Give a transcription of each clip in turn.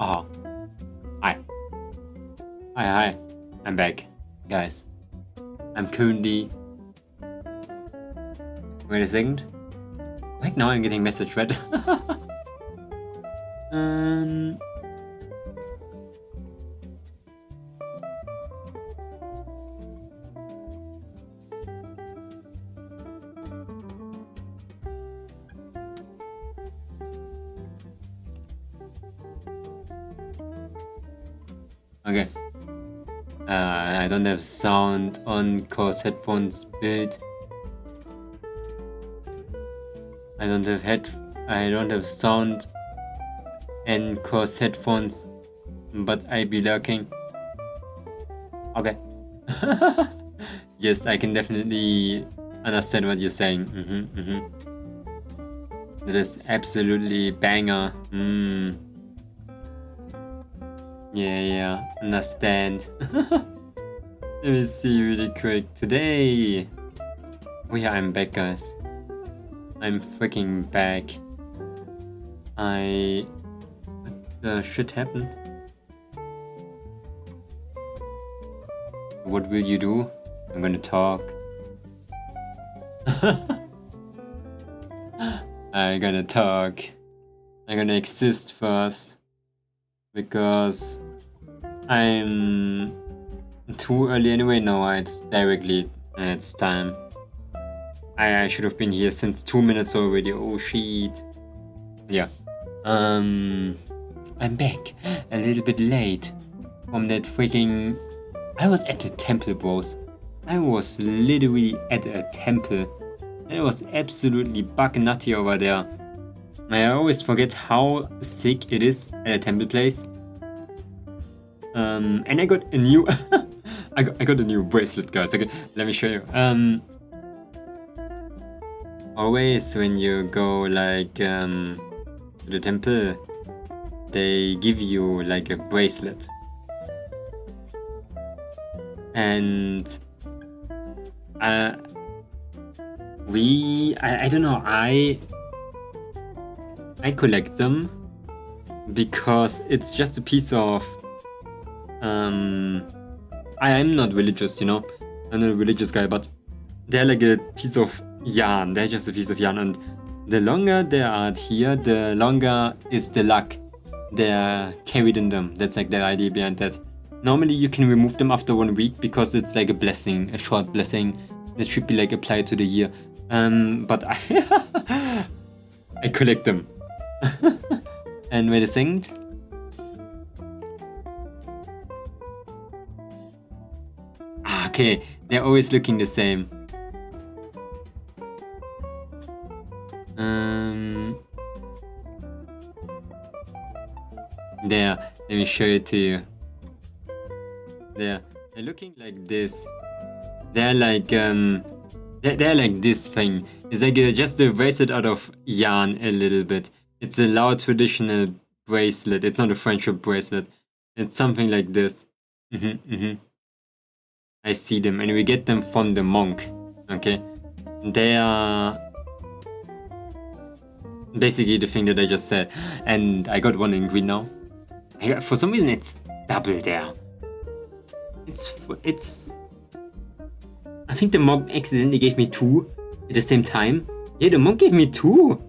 Oh, hi. Hi. I'm back, guys. I'm currently... Wait a second. Like now I'm getting message read. Okay. I don't have sound on cause headphones built. I don't have sound and cause headphones, but I be lurking. Okay. Yes, I can definitely understand what you're saying. That is absolutely banger. Yeah, understand. Let me see really quick. Today, oh yeah, I'm back, guys. I'm freaking back. What the shit happened? What will you do? I'm gonna talk. I'm gonna talk. I'm gonna exist first. Because I'm too early anyway. No, it's directly and it's time. I should have been here since 2 minutes already. Oh shit. Yeah. I'm back. A little bit late from that freaking... I was at the temple, bros. I was literally at a temple. It was absolutely bug nutty over there. I always forget how sick it is at a temple place. And I got a new I got a new bracelet, guys. Okay, let me show you. Always when you go like to the temple, they give you like a bracelet. And I don't know, I collect them because it's just a piece of I am not religious, you know. I'm not a religious guy, but they're like a piece of yarn. They're just a piece of yarn, and the longer they are here, the longer is the luck they're carried in them. That's like the idea behind that. Normally you can remove them after 1 week because it's like a blessing, a short blessing that should be like applied to the year. But I collect them. And wait a second. Okay, they're always looking the same. There, let me show it to you. They're looking like this. They're like they're like this thing. It's like just a bracelet out of yarn a little bit. It's a Lao traditional bracelet. It's not a friendship bracelet. It's something like this. I see them, and we get them from the monk. Okay, they are basically the thing that I just said. And I got one in green now. For some reason, it's double there. It's. I think the monk accidentally gave me 2 at the same time. Yeah, the monk gave me 2.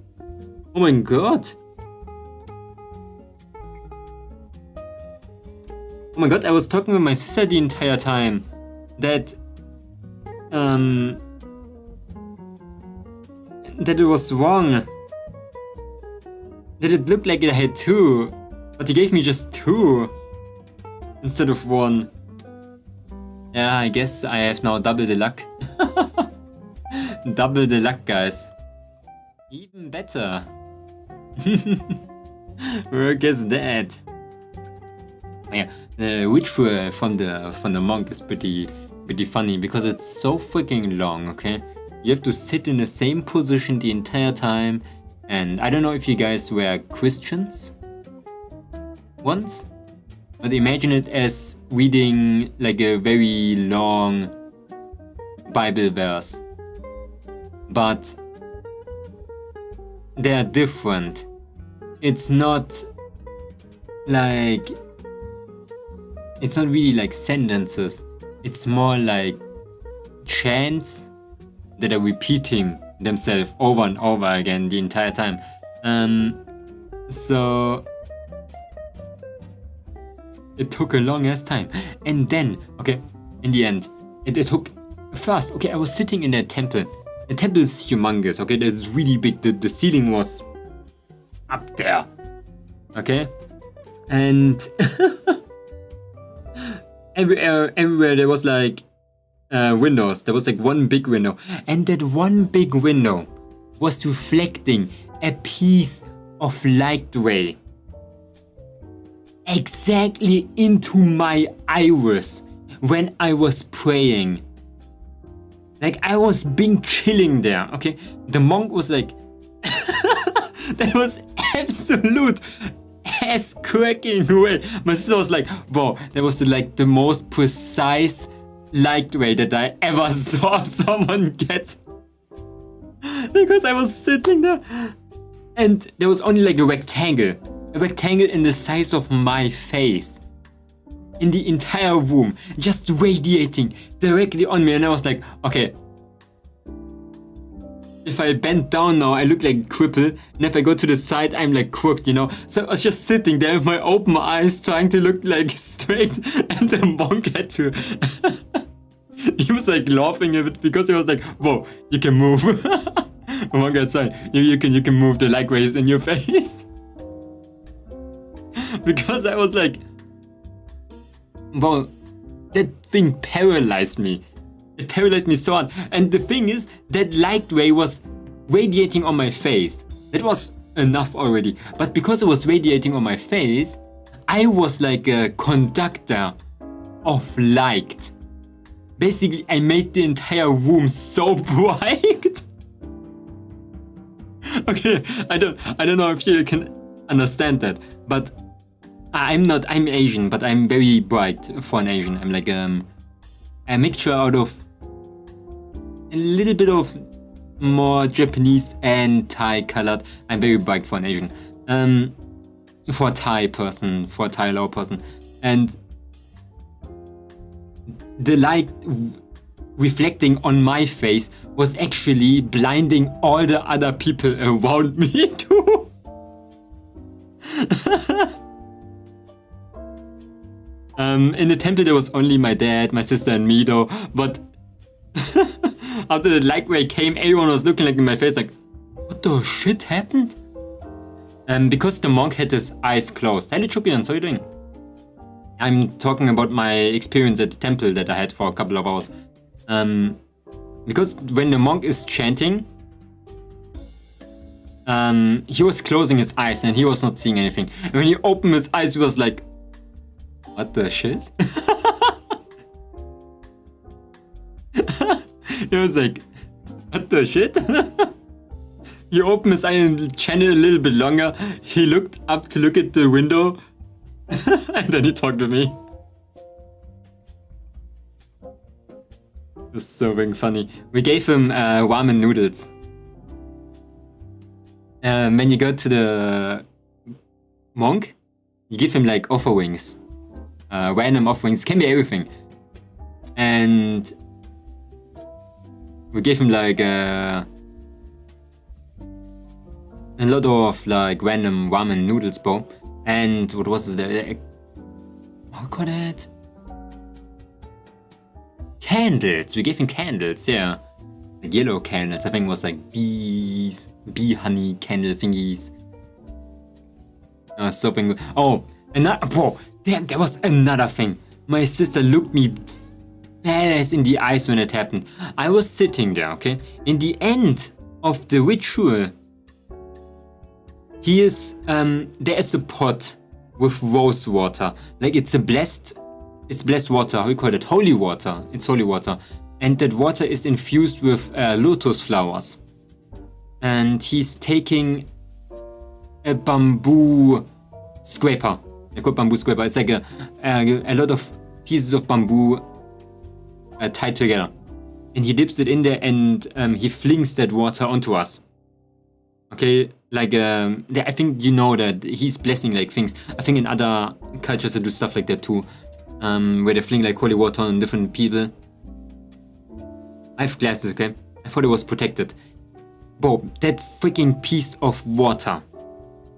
Oh my god. Oh my god, I was talking with my sister the entire time. That it was wrong. That it looked like it had 2, but he gave me just 2 instead of 1. Yeah, I guess I have now double the luck. Double the luck, guys. Even better. Work as that. Yeah, the ritual from the monk is pretty funny because it's so freaking long. Okay, you have to sit in the same position the entire time, and I don't know if you guys were Christians once, but imagine it as reading like a very long Bible verse, but they are different. It's not like, it's not really like sentences. It's more like chants that are repeating themselves over and over again the entire time. So it took a long ass time. And then, okay, in the end, it took first, okay, I was sitting in that temple. The temple is humongous, okay, that's really big. The ceiling was up there, okay? And everywhere there was like windows. There was like one big window, and that one big window was reflecting a piece of light ray exactly into my iris when I was praying. Like, I was being chilling there, okay? The monk was like, that was absolute ass cracking way. My sister was like, wow, that was like the most precise light ray that I ever saw someone get. Because I was sitting there and there was only like a rectangle in the size of my face in the entire room, just radiating directly on me. And I was like, okay, if I bend down now, I look like a cripple, and if I go to the side, I'm like crooked, you know? So I was just sitting there with my open eyes, trying to look like straight, and the monk had to... He was like laughing a bit because he was like, whoa, you can move. Momonga, it's fine. You can move the light rays in your face. Because I was like, well, that thing paralyzed me. It paralyzed me so hard. And the thing is, that light ray was radiating on my face. That was enough already. But because it was radiating on my face, I was like a conductor of light. Basically, I made the entire room so bright. Okay, I don't know if you can understand that, but I'm Asian, but I'm very bright for an Asian. I'm like a mixture out of a little bit of more Japanese and Thai colored. I'm very bright for an Asian. For a Thai person, for a Thai law person. And the light reflecting on my face was actually blinding all the other people around me too. In the temple there was only my dad, my sister and me though, but after the light ray came, everyone was looking like in my face like, what the shit happened? Because the monk had his eyes closed. Hello Chukian, how are you doing? I'm talking about my experience at the temple that I had for a couple of hours. Because when the monk is chanting, he was closing his eyes and he was not seeing anything. And when he opened his eyes, he was like, what the shit? He was like, what the shit? He opened his eye and chanted a little bit longer. He looked up to look at the window. And then he talked to me. It's so being funny. We gave him ramen noodles. When you go to the monk, you give him like offerings. Random offerings, can be everything. And we gave him like a lot of like random ramen noodles bowl. And what was it? What call it? Candles. We gave him candles, yeah. Like yellow candles. I think it was like bee honey candle thingies. Something. Oh, another. Bro, there was another thing. My sister looked me badass in the eyes when it happened. I was sitting there, okay? In the end of the ritual, there is a pot with rose water. Like it's blessed water. How do you call it? Holy water. It's holy water. And that water is infused with lotus flowers. And he's taking a bamboo scraper. I call it bamboo scraper. It's like a lot of pieces of bamboo tied together. And he dips it in there and he flings that water onto us. Okay, Like, I think you know that he's blessing like things. I think in other cultures they do stuff like that too, where they fling like holy water on different people. I have glasses, okay? I thought it was protected. Bro, that freaking piece of water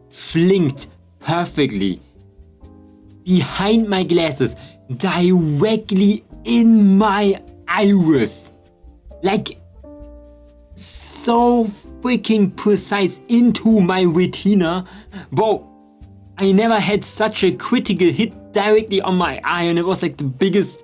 flinged perfectly behind my glasses, directly in my iris. Like, so freaking precise into my retina. Bro, I never had such a critical hit directly on my eye, and it was like the biggest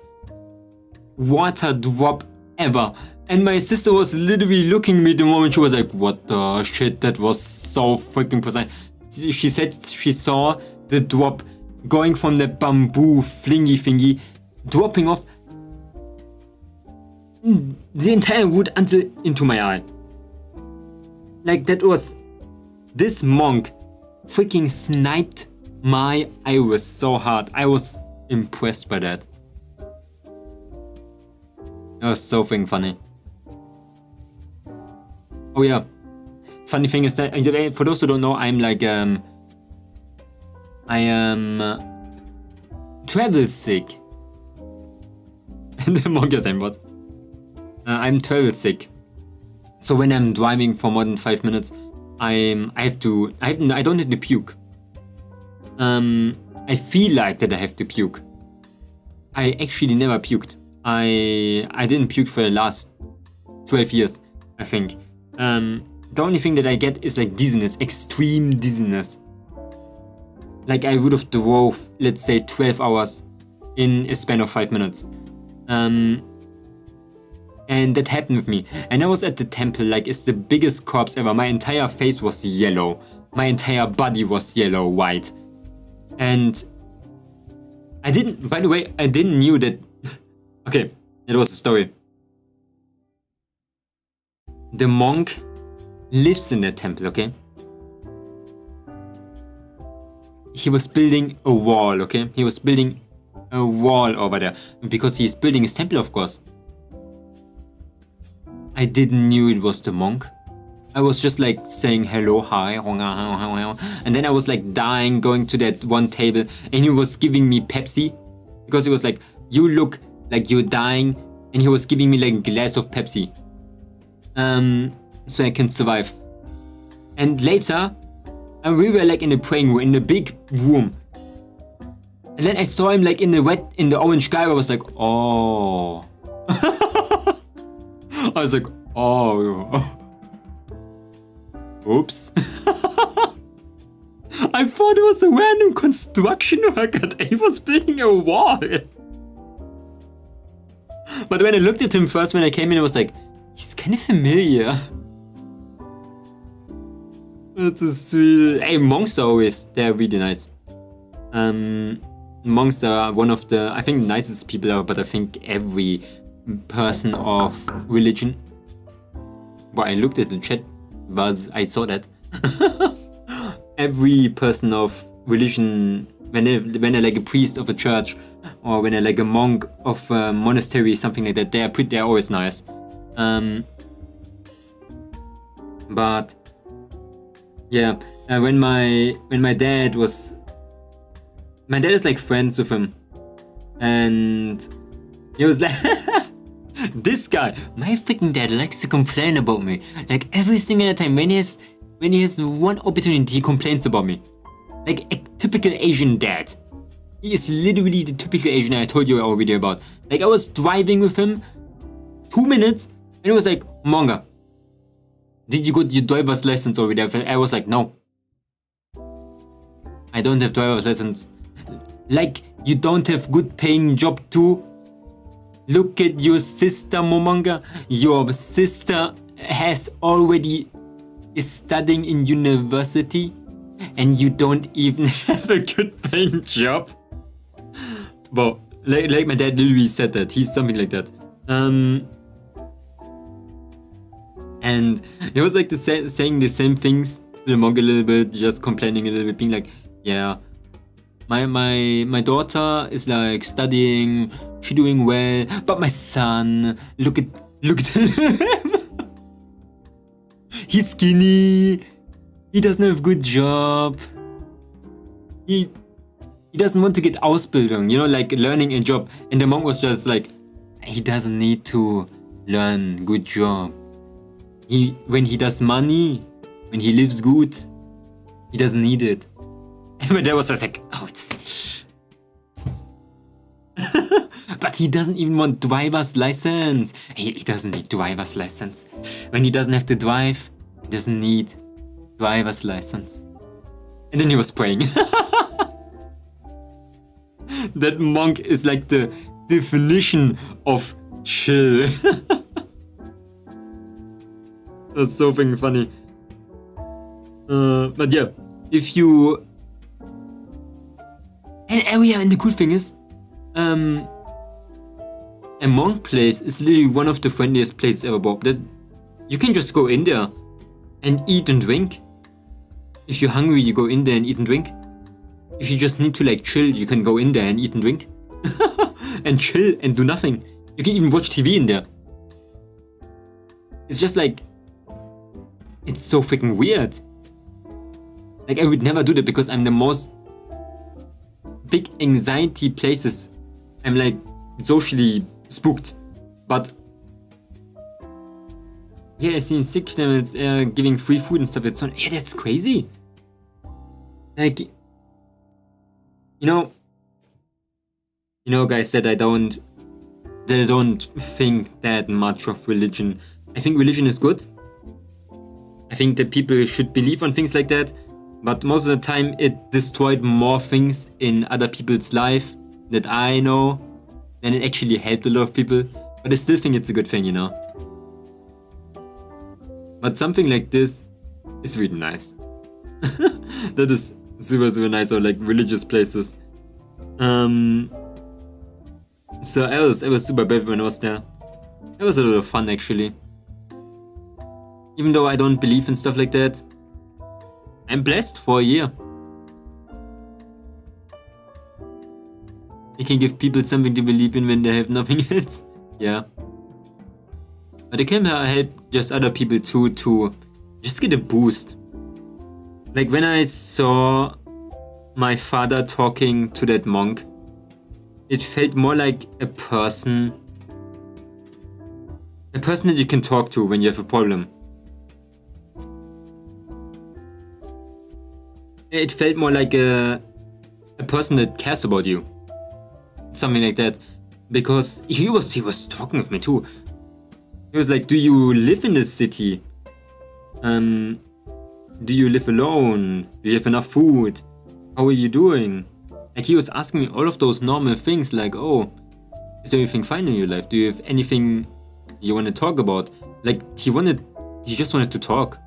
water drop ever. And my sister was literally looking at me the moment. She was like, what the shit, that was so freaking precise. She said she saw the drop going from the bamboo flingy thingy, dropping off the entire wood until into my eye. Like, that was, this monk freaking sniped my iris so hard. I was impressed by that. It was so freaking funny. Oh yeah, funny thing is that, for those who don't know, I'm like, I am travel sick. The monk is what? I'm travel sick. So when I'm driving for more than 5 minutes, I don't have to puke. I feel like that I have to puke. I actually never puked. I didn't puke for the last 12 years, I think. The only thing that I get is like dizziness, extreme dizziness. Like, I would have drove, let's say, 12 hours in a span of 5 minutes. And that happened with me. And I was at the temple, like, it's the biggest corpse ever. My entire face was yellow. My entire body was yellow, white. And I didn't, by the way, I didn't knew that. Okay, it was a story. The monk lives in that temple, okay? He was building a wall, okay? He was building a wall over there. Because he's building his temple, of course. I didn't knew it was the monk. I was just like saying hello, hi, and then I was like dying, going to that one table, and he was giving me Pepsi. Because he was like, you look like you're dying, and he was giving me like a glass of Pepsi. So I can survive. And later, we were like in a praying room, in a big room. And then I saw him like in the orange sky. I was like, oh. I was like, oh. Oops. I thought it was a random construction worker that he was building a wall. But when I looked at him first when I came in, I was like, he's kind of familiar. That's a sweet. Hey, monks are always, they're really nice. Monks are one of the, I think, nicest people ever, but I think every person of religion. Well, I looked at the chat, but I saw that. Every person of religion, when they're like a priest of a church, or when they're like a monk of a monastery, something like that, they're always nice. But yeah, when my dad is like friends with him, and he was like, this guy, my freaking dad likes to complain about me. Like every single time when he has one opportunity, he complains about me. Like a typical Asian dad. He is literally the typical Asian I told you already about. Like I was driving with him 2 minutes, and it was like, Momonga, did you get your driver's license already? I was like, no. I don't have driver's license. Like, you don't have good paying job too? Look at your sister, Momonga. Your sister is studying in university, and you don't even have a good paying job. But like my dad literally said that. He's something like that. And he was like saying the same things to the monk a little bit, just complaining a little bit, being like, yeah, my daughter is like studying, she doing well, but my son, look at him. He's skinny, He doesn't have a good job. He doesn't want to get Ausbildung, you know, like learning a job. And the monk was just like, he doesn't need to learn good job. When he does money, when he lives good, he doesn't need it. But that was just like, oh, it's... But he doesn't even want driver's license. He doesn't need driver's license. When he doesn't have to drive, he doesn't need driver's license. And then he was praying. That monk is like the definition of chill. That's so fucking funny. But yeah, if you... And yeah, and the cool thing is, a monk place is literally one of the friendliest places ever, Bob. That you can just go in there and eat and drink. If you're hungry, you go in there and eat and drink. If you just need to like chill, you can go in there and eat and drink. And chill and do nothing. You can even watch TV in there. It's just like... It's so freaking weird. Like I would never do that because I'm the most big anxiety places. I'm like socially spooked. But yeah, I seen sick them, it's giving free food and stuff. It's on. Yeah, that's crazy. Like, you know, guys, that I don't think that much of religion. I think religion is good. I think that people should believe on things like that. But most of the time, it destroyed more things in other people's life that I know than it actually helped a lot of people. But I still think it's a good thing, you know. But something like this is really nice. That is super, super nice, or like religious places. So I was super bad when I was there. It was a lot of fun actually. Even though I don't believe in stuff like that, I'm blessed for a year. I can give people something to believe in when they have nothing else. Yeah. But I can help just other people too to just get a boost. Like when I saw my father talking to that monk, it felt more like a person that you can talk to when you have a problem. It felt more like a person that cares about you. Something like that. Because he was talking with me too. He was like, do you live in this city? Do you live alone? Do you have enough food? How are you doing? Like he was asking me all of those normal things like, oh, is everything fine in your life? Do you have anything you want to talk about? Like he just wanted to talk.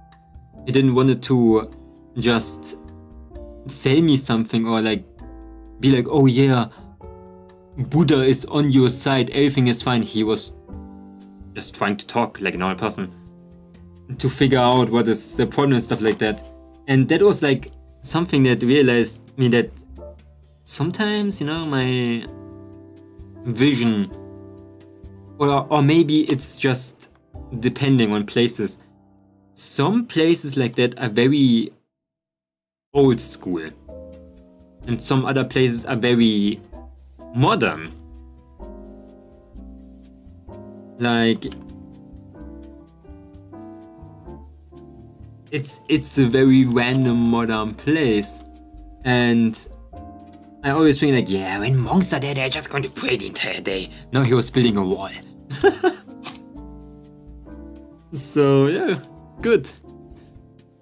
He didn't want to just sell me something or like be like, oh yeah, Buddha is on your side, everything is fine. He was just trying to talk like a normal person to figure out what is the problem and stuff like that. And that was like something that realized me that sometimes, you know, my vision, or maybe it's just depending on places. Some places like that are very old school, and some other places are very modern. Like it's a very random modern place, and I always think like, yeah, when monks are there, they're just going to pray the entire day. No, he was building a wall. So yeah, good.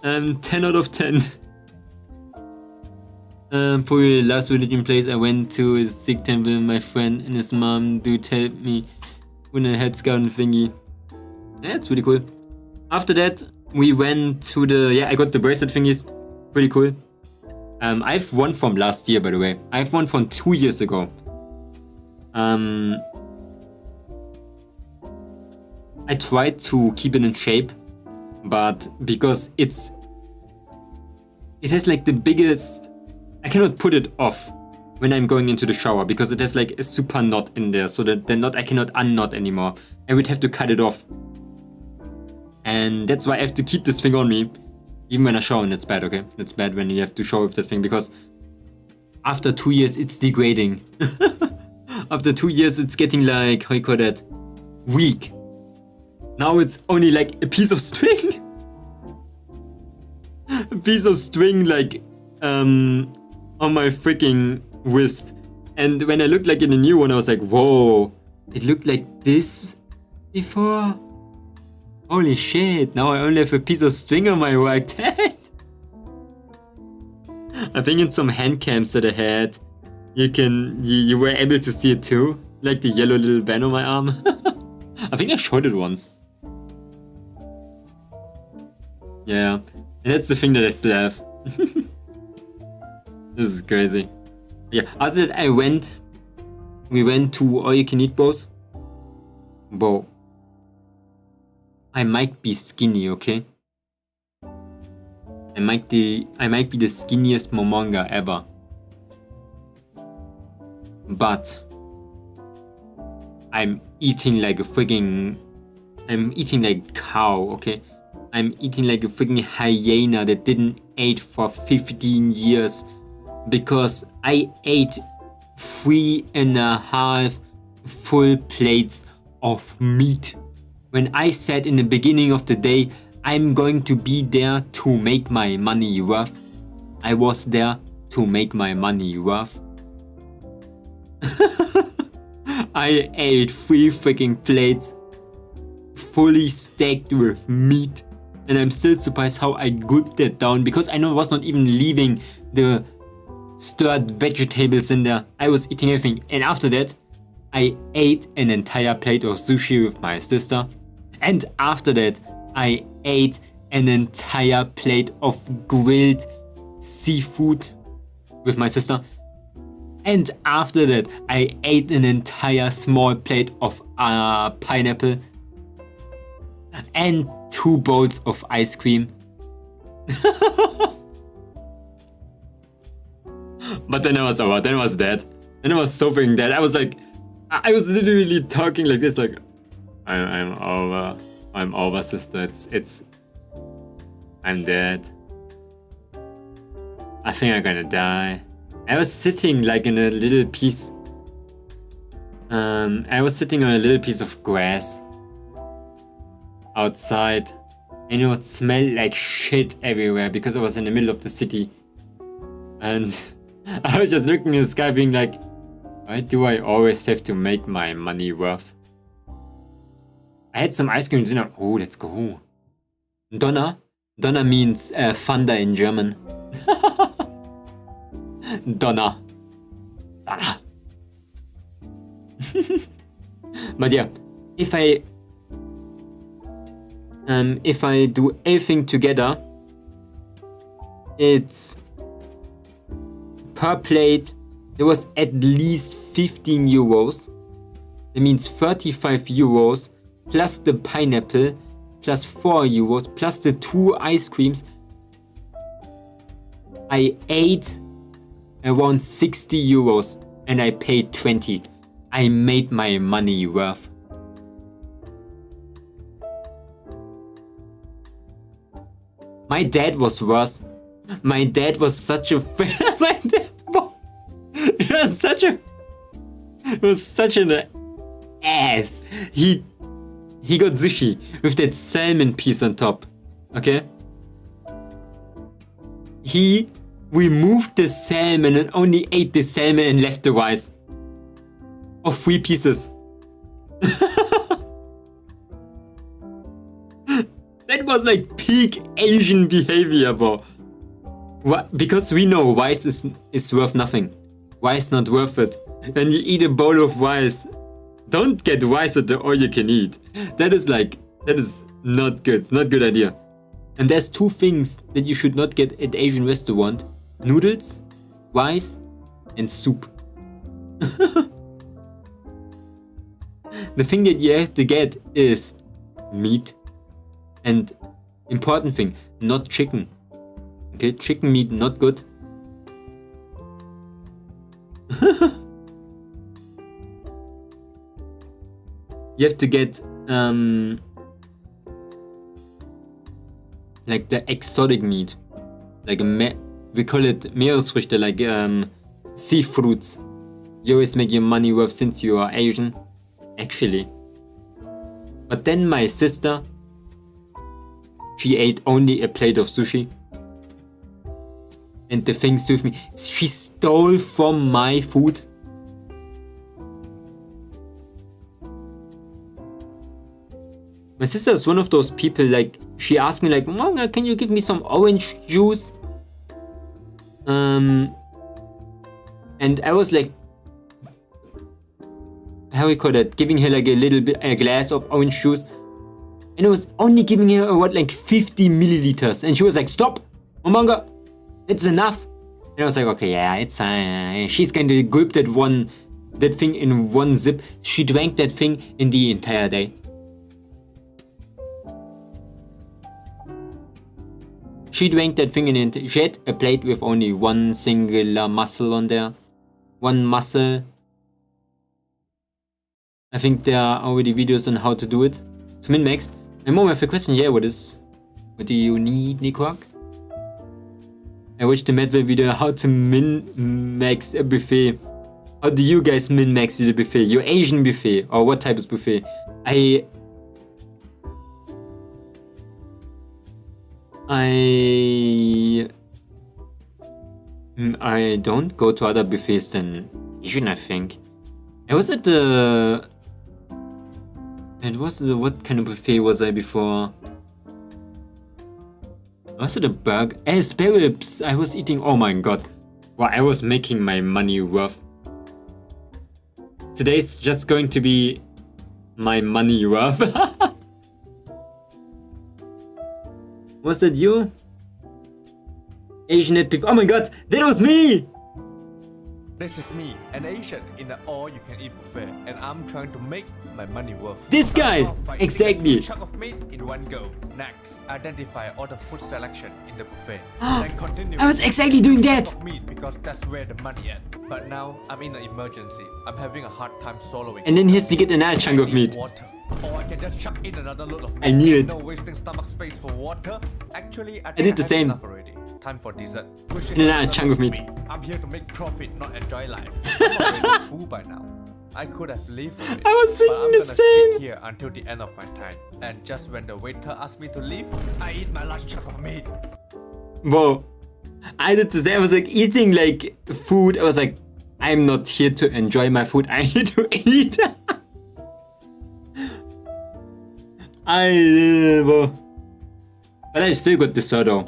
10 out of 10. For the last religion place I went to is Sikh temple. My friend and his mom do tell me when a head scout thingy. Yeah, it's really cool. After that, we went to the, I got the bracelet thingies. Pretty cool. I've one from last year, by the way. I have one from 2 years ago. I tried to keep it in shape, but because it has like the biggest, I cannot put it off when I'm going into the shower because it has like a super knot in there, so that the knot I cannot unknot anymore. I would have to cut it off. And that's why I have to keep this thing on me. Even when I show, and it's bad, okay? It's bad when you have to show with that thing, because after 2 years, it's degrading. After 2 years, it's getting like, how you call that? Weak. Now it's only like a piece of string. A piece of string, like, on my freaking wrist. And when I looked like in the new one, I was like, whoa, it looked like this before? Holy shit, now I only have a piece of string on my right hand. I think in some hand cams that I had, you were able to see it too. Like the yellow little band on my arm. I think I showed it once. Yeah, and that's the thing that I still have. This is crazy. Yeah, after that we went to all you can eat bros. Bro, I might be skinny, okay? I might be the skinniest Momonga ever. But I'm eating like cow, okay? I'm eating like a freaking hyena that didn't eat for 15 years because I ate 3.5 full plates of meat. When I said in the beginning of the day, I'm going to be there to make my money worth, I was there to make my money worth. I ate 3 freaking plates fully stacked with meat, and I'm still surprised how I gulped that down, because I know I was not even leaving the stirred vegetables in there. I was eating everything, and after that I ate an entire plate of sushi with my sister, and after that I ate an entire plate of grilled seafood with my sister. And after that, I ate an entire small plate of pineapple and 2 bowls of ice cream. But then I was over. Then I was dead. Then I was so freaking dead. I was like, I was literally talking like this, like, I'm over. I'm over, sister. I'm dead. I think I'm gonna die. I was sitting like in a little piece. I was sitting on a little piece of grass outside, and it would smell like shit everywhere because I was in the middle of the city. And I was just looking at the sky, being like, why do I always have to make my money worth? I had some ice cream dinner. Oh, let's go. Donner? Donner means thunder in German. Donner. Donner. But yeah, if I do everything together, it's per plate there was at least 15 euros. That means 35 euros plus the pineapple plus 4 euros plus the 2 ice creams. I ate around 60 euros and I paid 20. I made my money worth. My dad was worse. My dad was such a my dad was such an ass. He got sushi with that salmon piece on top. Okay? He removed the salmon and only ate the salmon and left the rice. Of 3 pieces. That was like peak Asian behavior, bro. What? Because we know rice is worth nothing. Rice not worth it. And you eat a bowl of rice. Don't get rice at the all you can eat. That is not good. Not good idea. And there's 2 things that you should not get at Asian restaurant. Noodles, rice, and soup. The thing that you have to get is meat. And important thing, not chicken. Okay, chicken meat not good. You have to get like like the exotic meat. Like we call it Meeresfrüchte, like sea fruits. You always make your money worth since you are Asian. Actually. But then my sister, she ate only a plate of sushi. And the thing with me, she stole from my food. My sister is one of those people, like, she asked me like, Momonga, can you give me some orange juice? And I was like, how we call it, giving her like a glass of orange juice. And I was only giving her, like 50 milliliters. And she was like, stop, Momonga, it's enough. And I was like, okay, yeah, it's, she's going to gulp that thing in one zip. She drank that thing in the entire day. She drank that thing in it. She had a plate with only one singular mussel on there. One mussel. I think there are already videos on how to do it. To min-max. My mom have a question. Yeah, what do you need, Nikwak? I watched the Medway video how to min-max a buffet. How do you guys min-max the buffet? Your Asian buffet? Or what type of buffet? I don't go to other buffets than Asian, I think. I was at the... what kind of buffet was I before? Was it a burger? Spare ribs! I was eating... Oh my god. Wow, I was making my money worth. Today's just going to be my money worth. Was that you? Asian people. Oh my god, that was me! This is me, an Asian in an all-you-can-eat buffet, and I'm trying to make my money worth. This guy! Exactly! A chunk of meat in one go. Next, identify all the food selection in the buffet. Then continue. I was exactly doing that! Of meat because that's where the money at. But now I'm in an emergency. I'm having a hard time swallowing. And then here's to get another chunk of meat. Water. Or I can just chuck in another load of meat. I knew it. No wasting stomach space for water. Actually, I did the have same. enough already. Time for dessert. And another chunk of meat. I'm here to make profit, not enjoy life. I'm already full by now. I could have lived with it. I was thinking but I'm the gonna same. sit here until the end of my time. And just when the waiter asks me to leave, I eat my last chunk of meat. Whoa. I did the same. I was like eating like food. I was like, I'm not here to enjoy my food. I need to eat. But I still got dessert though.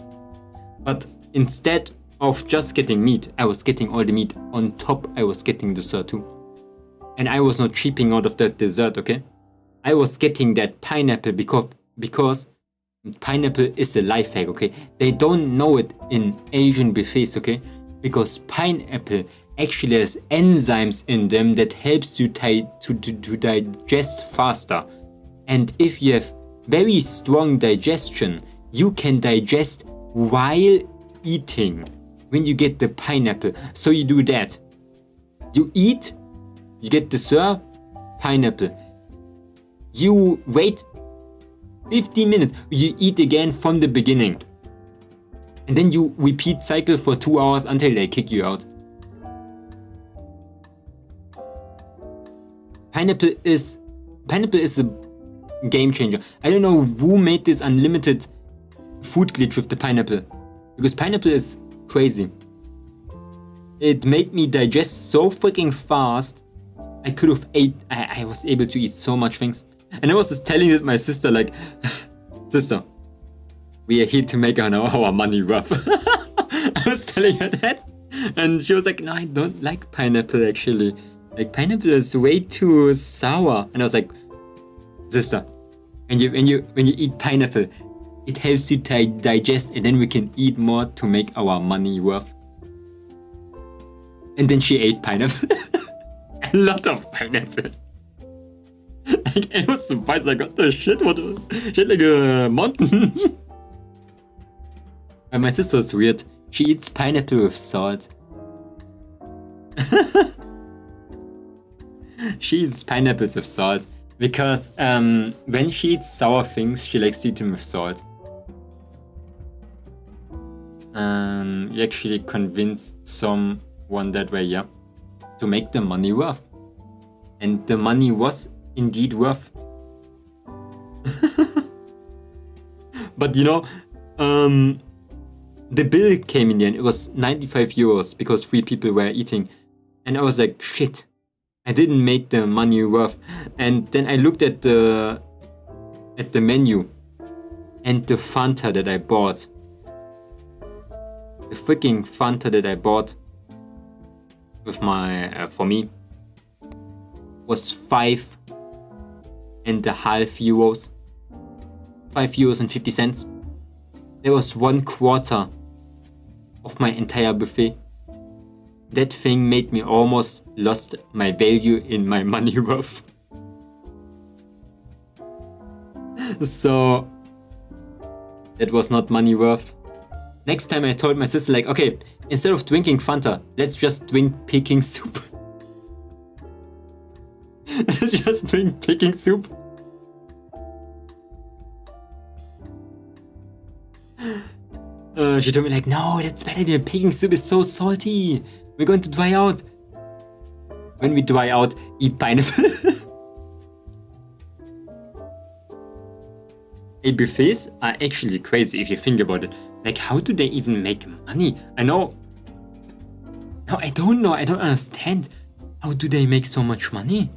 But instead of just getting meat, I was getting all the meat. On top, I was getting dessert too. And I was not cheaping out of that dessert, okay? I was getting that pineapple because pineapple is a life hack, okay? They don't know it in Asian buffets, okay? Because pineapple actually has enzymes in them that helps you to digest faster. And if you have very strong digestion, you can digest while eating when you get the pineapple. So you do that. You eat, you get dessert, pineapple. You wait 15 minutes, you eat again from the beginning. And then you repeat cycle for 2 hours until they kick you out. Pineapple is a game changer. I don't know who made this unlimited food glitch with the pineapple. Because pineapple is crazy. It made me digest so freaking fast. I could have I was able to eat so much things. And I was just telling it my sister like, sister, we are here to make our money worth. I was telling her that. And she was like, no, I don't like pineapple actually. Like pineapple is way too sour. And I was like, sister, when you eat pineapple, it helps you digest and then we can eat more to make our money worth. And then she ate pineapple. A lot of pineapple. Like, I was surprised I got the shit. Shit like a mountain. And my sister's weird. She eats pineapple with salt. She eats pineapples with salt. Because when she eats sour things, she likes to eat them with salt. you actually convinced someone that way, yeah, to make the money worth. And the money was indeed worth. But you know, the bill came in the end. It was 95 euros because 3 people were eating. And I was like, shit, I didn't make the money worth. And then I looked at the menu and the Fanta that I bought. The freaking Fanta that I bought with my, for me, was 5.5 euros. 5.50 euros. That was 1/4 of my entire buffet. That thing made me almost lost my value in my money worth. So that was not money worth. Next time I told my sister, like, okay, instead of drinking Fanta, let's just drink Peking soup. Let's just drink Peking soup. She told me like, no, that's better than Peking soup is so salty. We're going to dry out. When we dry out, eat pineapple. Hey, buffets are actually crazy if you think about it. Like, how do they even make money? I know. No, I don't know. I don't understand. How do they make so much money?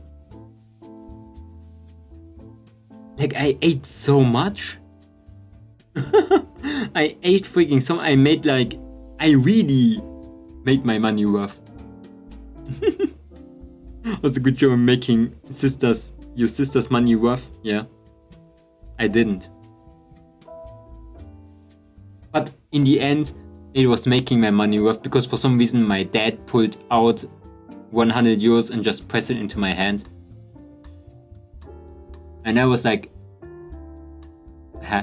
Like, I ate so much. I ate freaking so much. I made like, I really made my money worth. Was a good job making your sister's money worth. Yeah, I didn't. But in the end, it was making my money worth because for some reason my dad pulled out 100 euros and just pressed it into my hand. And I was like, huh?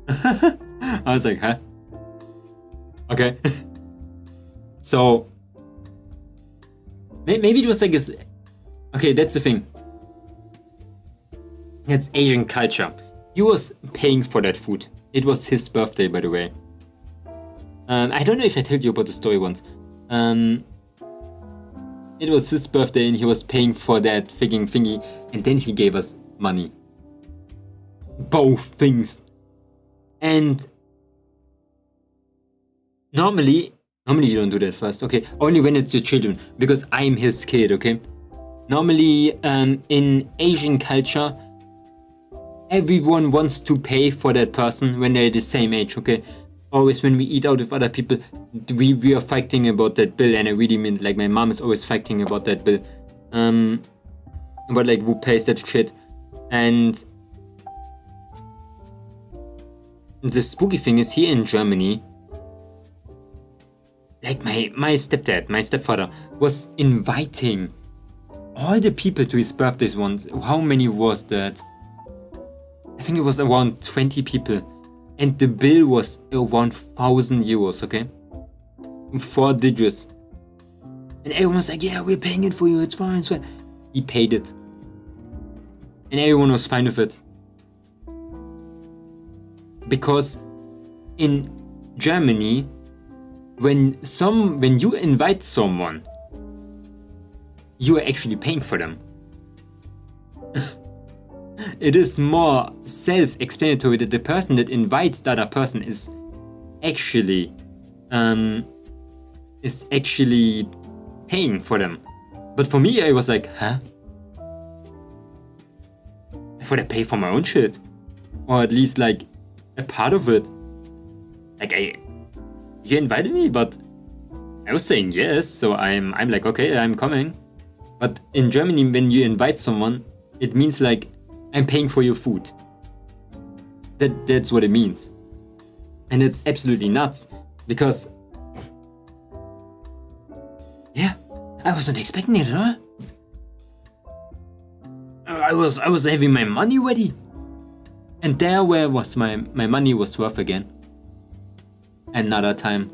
I was like, huh? Okay. So maybe it was like this. Okay, that's the thing. That's Asian culture. He was paying for that food. It was his birthday, by the way. I don't know if I told you about the story once. It was his birthday and he was paying for that freaking thingy, and then he gave us money. Both things. And normally you don't do that first, okay? Only when it's your children, because I'm his kid, okay? Normally, in Asian culture, everyone wants to pay for that person when they're the same age, okay? Always when we eat out with other people, we are fighting about that bill, and I really mean, like, my mom is always fighting about that bill. About like who pays that shit. And the spooky thing is, here in Germany, like my stepfather was inviting all the people to his birthdays once. How many was that? I think it was around 20 people. And the bill was around 1,000 euros, okay? 4 digits. And everyone was like, yeah, we're paying it for you, it's fine, it's fine. He paid it. And everyone was fine with it. Because in Germany, when you invite someone, you are actually paying for them. It is more self-explanatory that the person that invites the other person is actually paying for them. But for me, I was like, huh? I thought I pay for my own shit, or at least like a part of it. Like you invited me, but I was saying yes, so I'm like, okay, I'm coming. But in Germany, when you invite someone, it means like, I'm paying for your food. That's what it means. And it's absolutely nuts. Because, yeah, I wasn't expecting it at all. I was having my money ready. And there where was my money was worth again. Another time.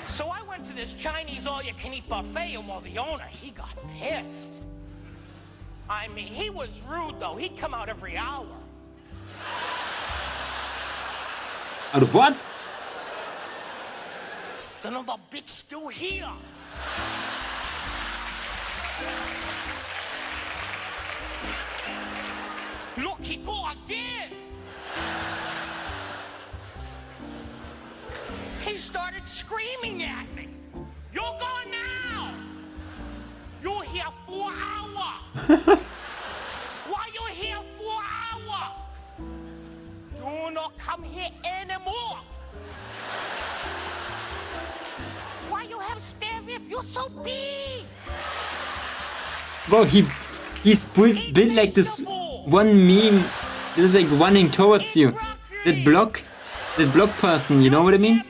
So I went to this Chinese all-you-can-eat buffet, and well, the owner, he got pissed. I mean, he was rude, though. He'd come out every hour. Out of what? Son of a bitch still here. Look, he go again. He started screaming at me. You're gone now. You're here 4 hours. Why you here 4 hours? You not come here anymore. Why you have spare rib? You're so big. Bro, he's built like this one meme. This is like running towards you. That block person, you know what I mean?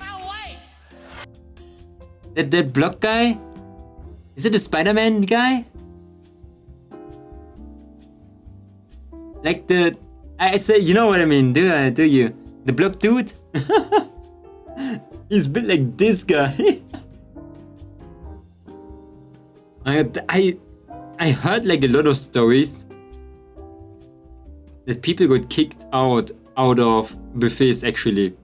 That block guy? Is it the Spider-Man guy? Like I say, you know what I mean, do you? The block dude? He's built like this guy. I heard like a lot of stories that people got kicked out of buffets actually.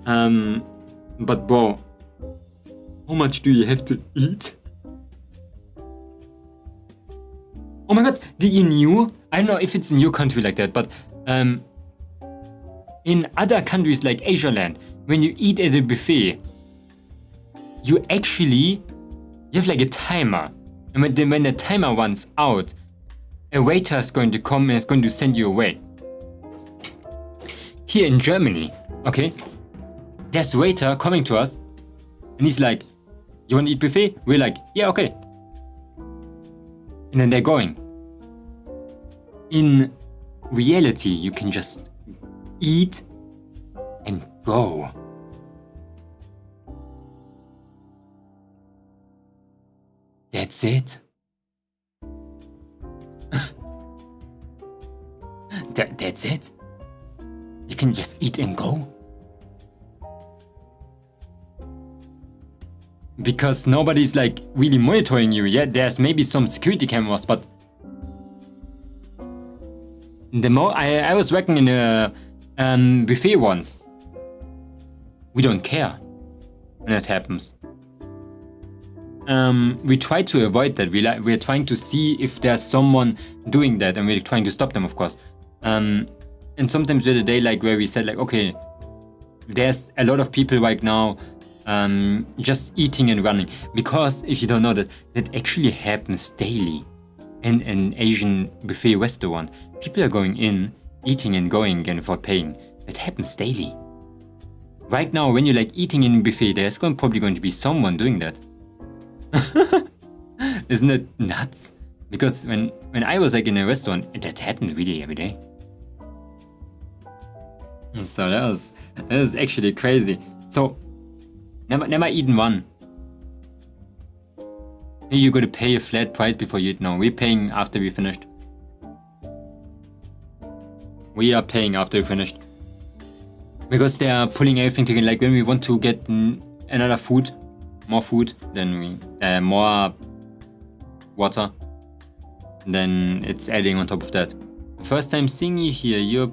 But bro, how much do you have to eat? Oh my god, did you knew? I don't know if it's in your country like that, but in other countries like Asia land, when you eat at a buffet, you have like a timer. And when the timer runs out, a waiter is going to come and is going to send you away. Here in Germany, okay, there's a waiter coming to us and he's like, you want to eat buffet? We're like, yeah, okay. And then they're going. In reality, you can just eat and go. That's it. That's it. You can just eat and go. Because nobody's like really monitoring you. Yeah, there's maybe some security cameras, but I was working in a buffet once. We don't care when that happens. We try to avoid that. We're trying to see if there's someone doing that, and we're trying to stop them, of course. And sometimes there's a day like where we said like, okay, there's a lot of people right now just eating and running. Because if you don't know that actually happens daily in an Asian buffet restaurant. People are going in, eating and going again without paying. That happens daily. Right now, when you're like eating in a buffet, there's probably going to be someone doing that. Isn't it nuts? Because when I was like in a restaurant, that happened really every day. So that was actually crazy. So never eaten one. You gotta pay a flat price before you eat. No, we're paying after we finished. We are paying after we finished. Because they are pulling everything together. Like when we want to get another food, more food, then more water, then it's adding on top of that. First time seeing you here, you're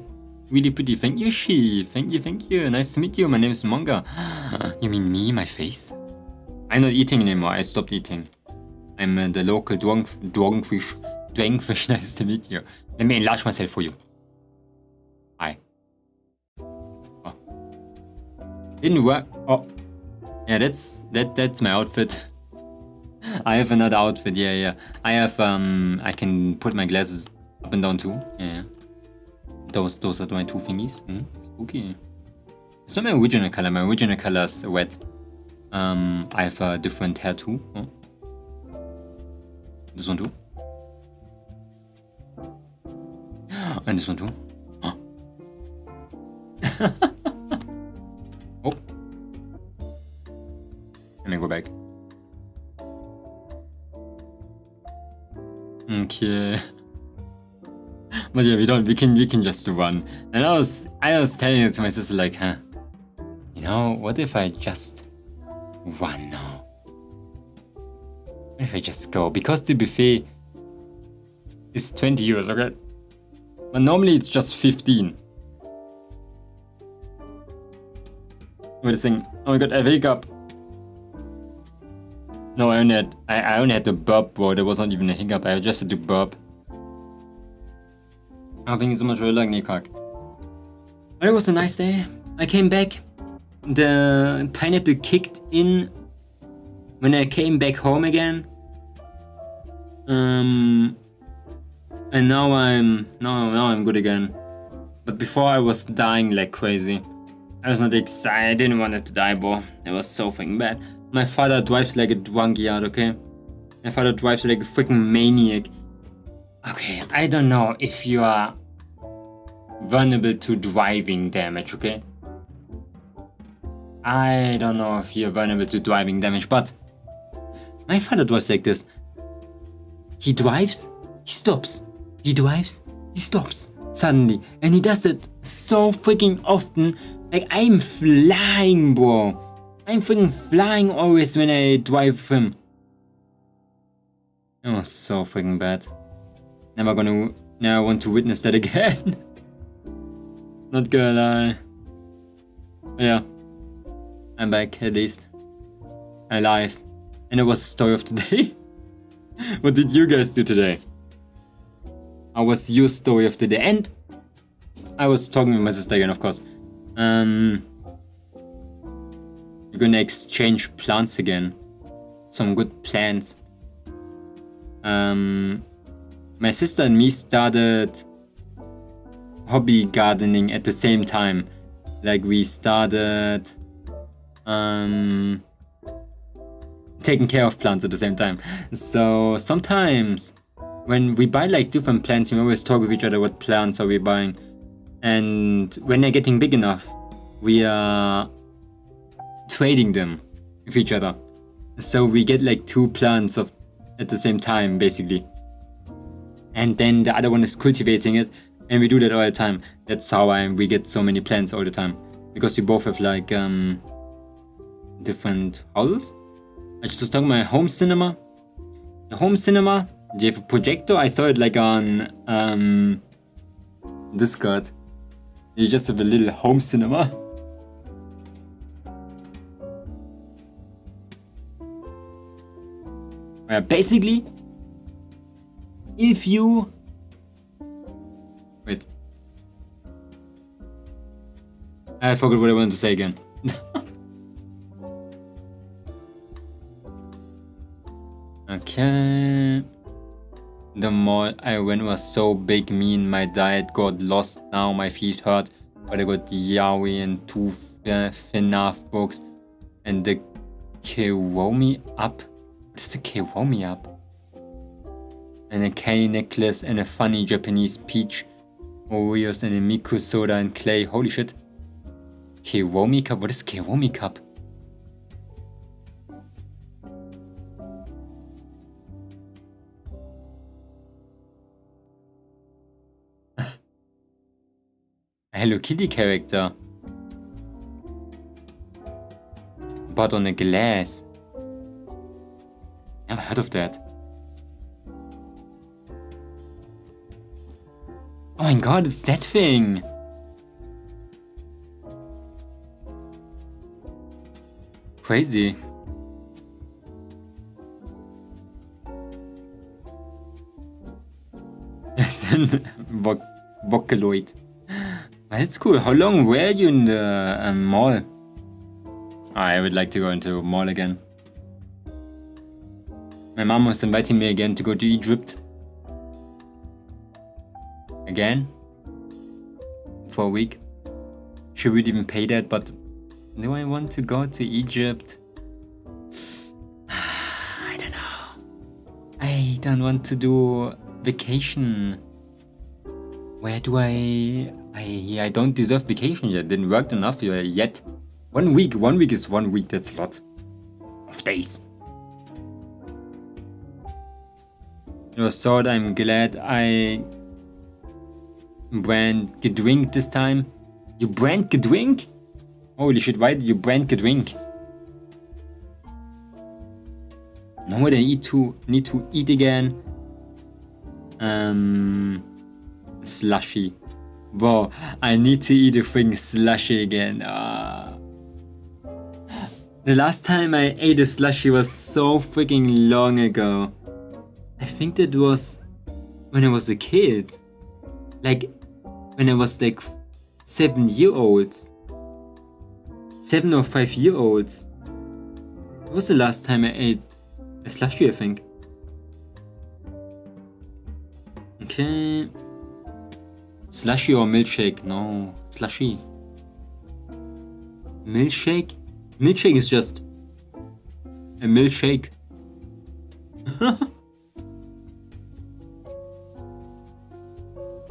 really pretty. Thank you, She. Thank you. Nice to meet you. My name is Momonga. You mean me, my face? I'm not eating anymore. I stopped eating. I'm the local Dragonfish. Dragonfish, nice to meet you. Let me enlarge myself for you. Hi. Oh. Didn't work. Oh. Yeah, that's my outfit. I have another outfit. Yeah. I have I can put my glasses up and down too. Yeah. Those are my two thingies. Spooky. It's not my original color. My original color is red. I have a different hair too. Oh. This one too. And this one too. Oh. Oh. Let me go back. Okay. But yeah, we can just run. And I was telling it to my sister like, you know, what if I just run now? What if I just go? Because the buffet is 20 euros, okay? But normally it's just 15. Wait a second. Oh my god, I wake up. No, I only had to burp, bro. There was not even a hiccup. I just had to burp. I think it's so much really like cock. But it was a nice day. I came back. The pineapple kicked in when I came back home again. And now I'm good again. But before I was dying like crazy. I was not excited. I didn't want it to die, bro. It was so fucking bad. My father drives like a drunkyard, okay? My father drives like a freaking maniac. Okay, I don't know if you are vulnerable to driving damage, okay? I don't know if you're vulnerable to driving damage, but my father drives like this. He drives, he stops. He drives, he stops. Suddenly. And he does that so freaking often. Like, I'm flying, bro. I'm freaking flying always when I drive with him. It was so freaking bad. Never want to witness that again. Not gonna lie. But yeah. I'm back, at least. Alive. And it was the story of today. What did you guys do today? How was your story of today? And I was talking with my sister again, of course. We're gonna exchange plants again. Some good plants. My sister and me started hobby gardening at the same time. Like, we started taking care of plants at the same time. So sometimes when we buy like different plants, we always talk with each other what plants are we buying. And when they're getting big enough, we are trading them with each other. So we get like 2 plants at the same time, basically. And then the other one is cultivating it, and we do that all the time. That's how we get so many plants all the time. Because we both have like different houses. I just was talking about my home cinema. The home cinema, they have a projector. I saw it like on Discord. You just have a little home cinema. Basically, if you... Wait. I forgot what I wanted to say again. Okay. The mall I went was so big, me and my diet got lost. Now my feet hurt, but I got the yaoi and 2 FNAF books and the Kiwomi up. What is the Kiwomi up? And a candy necklace and a funny Japanese peach, Oreos and a Miku soda and clay. Holy shit. Kiwomi cup? What is Kiwomi cup? A Hello Kitty character. But on a glass. Never heard of that. Oh my god, it's that thing! Crazy. Yes, Vocaloid. That's cool. How long were you in the mall? I would like to go into a mall again. My mom was inviting me again to go to Egypt. Again? For a week. She would even pay that, but do I want to go to Egypt? I don't know. I don't want to do vacation. Where do I don't deserve vacation yet. Didn't work enough yet. 1 week. 1 week is 1 week. That's a lot of days. It was so I'm glad I brand gedrink this time. You brand gedrink? Holy shit, why did you brand gedrink? Now I need to eat again. Slushy. Bro, I need to eat a freaking slushy again. The last time I ate a slushie was so freaking long ago. I think that was when I was a kid. Like, when I was like 7-year-olds. 7 or 5-year-olds. That was the last time I ate a slushie, I think. Okay. Slushie or milkshake? No, slushie. Milkshake? Milkshake is just a milkshake.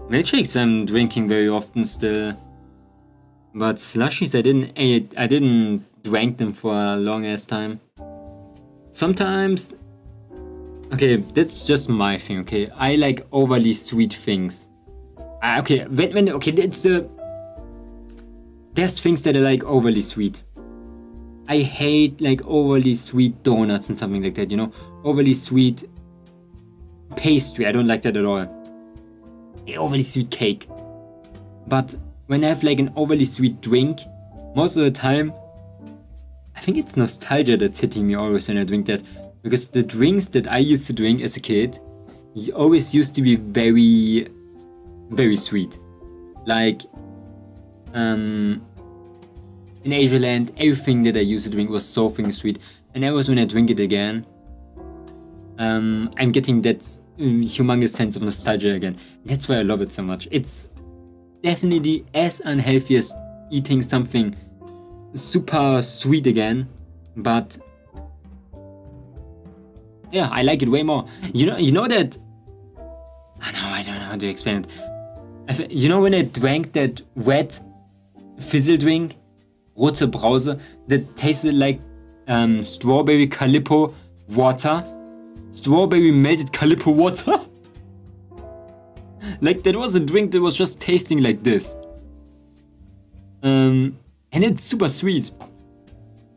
Milkshakes I'm drinking very often still. But slushies I didn't drink them for a long ass time. Sometimes, okay, that's just my thing, okay? I like overly sweet things. Okay, there's things that I like overly sweet. I hate like overly sweet donuts and something like that, you know? Overly sweet pastry, I don't like that at all. Overly sweet cake. But when I have like an overly sweet drink, most of the time, I think it's nostalgia that's hitting me always when I drink that. Because the drinks that I used to drink as a kid always used to be very, very sweet. Like, in Asia land, everything that I used to drink was so freaking sweet. And always when I drink it again, I'm getting that humongous sense of nostalgia again. That's why I love it so much. It's definitely as unhealthy as eating something super sweet again, but yeah, I like it way more. You know that. I don't know how to explain it. You know when I drank that red fizzy drink, rote Brause, that tasted like strawberry Calippo water, strawberry melted Calippo water. Like that was a drink that was just tasting like this. And it's super sweet.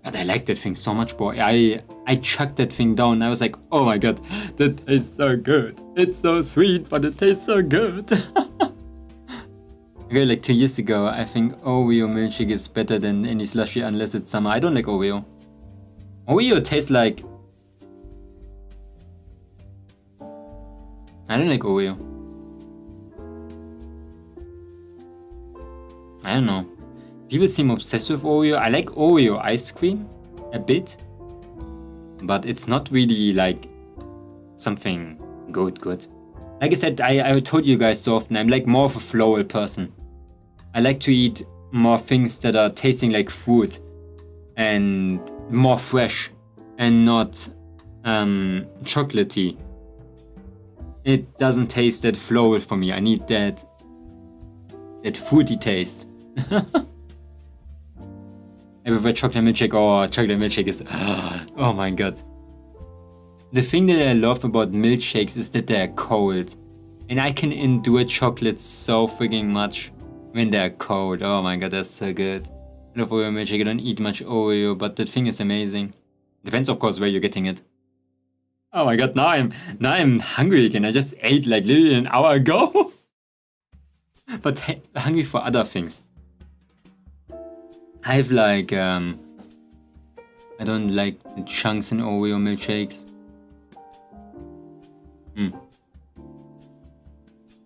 But I like that thing so much, boy. I chucked that thing down. I was like, oh my god, that tastes so good. It's so sweet, but it tastes so good. Okay, like 2 years ago, I think Oreo milkshake is better than any slushie unless it's summer. I don't like Oreo. Oreo tastes like... I don't like Oreo. I don't know. People seem obsessed with Oreo. I like Oreo ice cream a bit, but it's not really like something good. Like I said, I told you guys so often, I'm like more of a floral person. I like to eat more things that are tasting like fruit and more fresh and not chocolatey. It doesn't taste that floral for me. I need that fruity taste. I prefer chocolate milkshake. Oh, chocolate milkshake is... Oh my god. The thing that I love about milkshakes is that they're cold. And I can endure chocolate so freaking much when they're cold. Oh my god, that's so good. I love Oreo milkshake. I don't eat much Oreo, but that thing is amazing. Depends, of course, where you're getting it. Oh my god, now I'm hungry again. I just ate like literally an hour ago. But hungry for other things. I have like, I don't like the chunks in Oreo milkshakes.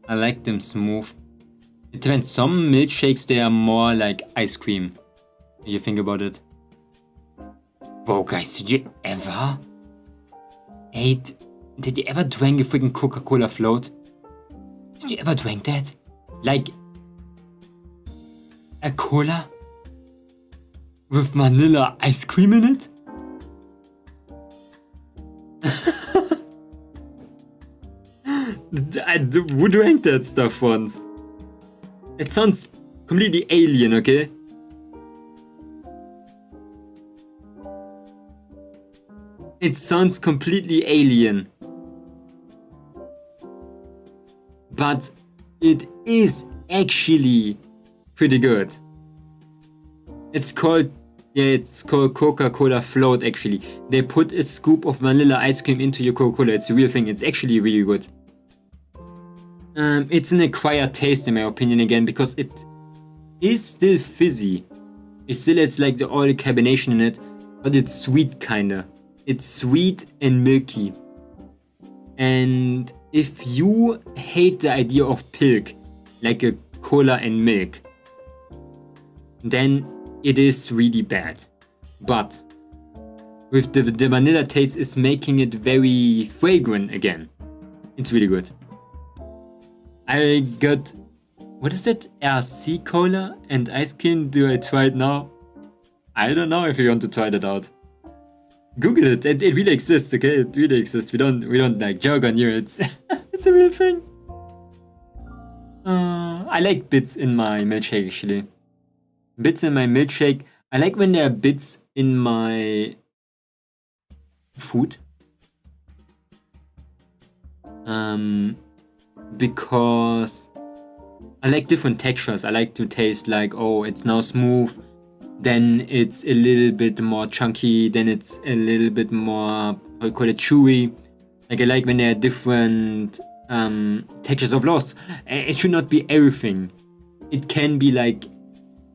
I like them smooth. It depends. Some milkshakes, they are more like ice cream. If you think about it. Whoa, guys, did you ever drink a freaking Coca-Cola float? Did you ever drink that? Like a cola with vanilla ice cream in it? Who drank that stuff once? It sounds completely alien, okay? It sounds completely alien. But it is actually pretty good. It's called Coca-Cola float actually. They put a scoop of vanilla ice cream into your Coca-Cola. It's a real thing. It's actually really good. It's an acquired taste in my opinion again because it is still fizzy. It still has like all the carbonation in it, but it's sweet kinda. It's sweet and milky. And if you hate the idea of pilk, like a cola and milk, then it is really bad. But with the vanilla taste is making it very fragrant again. It's really good. I got, what is that? RC cola and ice cream. Do I try it now? I don't know if you want to try that out. Google it. It really exists, okay? It really exists. We don't like joke on you. It's it's a real thing. I like bits in my milkshake actually. Bits in my milkshake. I like when there are bits in my food. Because I like different textures. I like to taste like, oh, it's now smooth, then it's a little bit more chunky, then it's a little bit more, how you call it, chewy. Like I like when there are different textures of loss. It should not be everything. It can be like,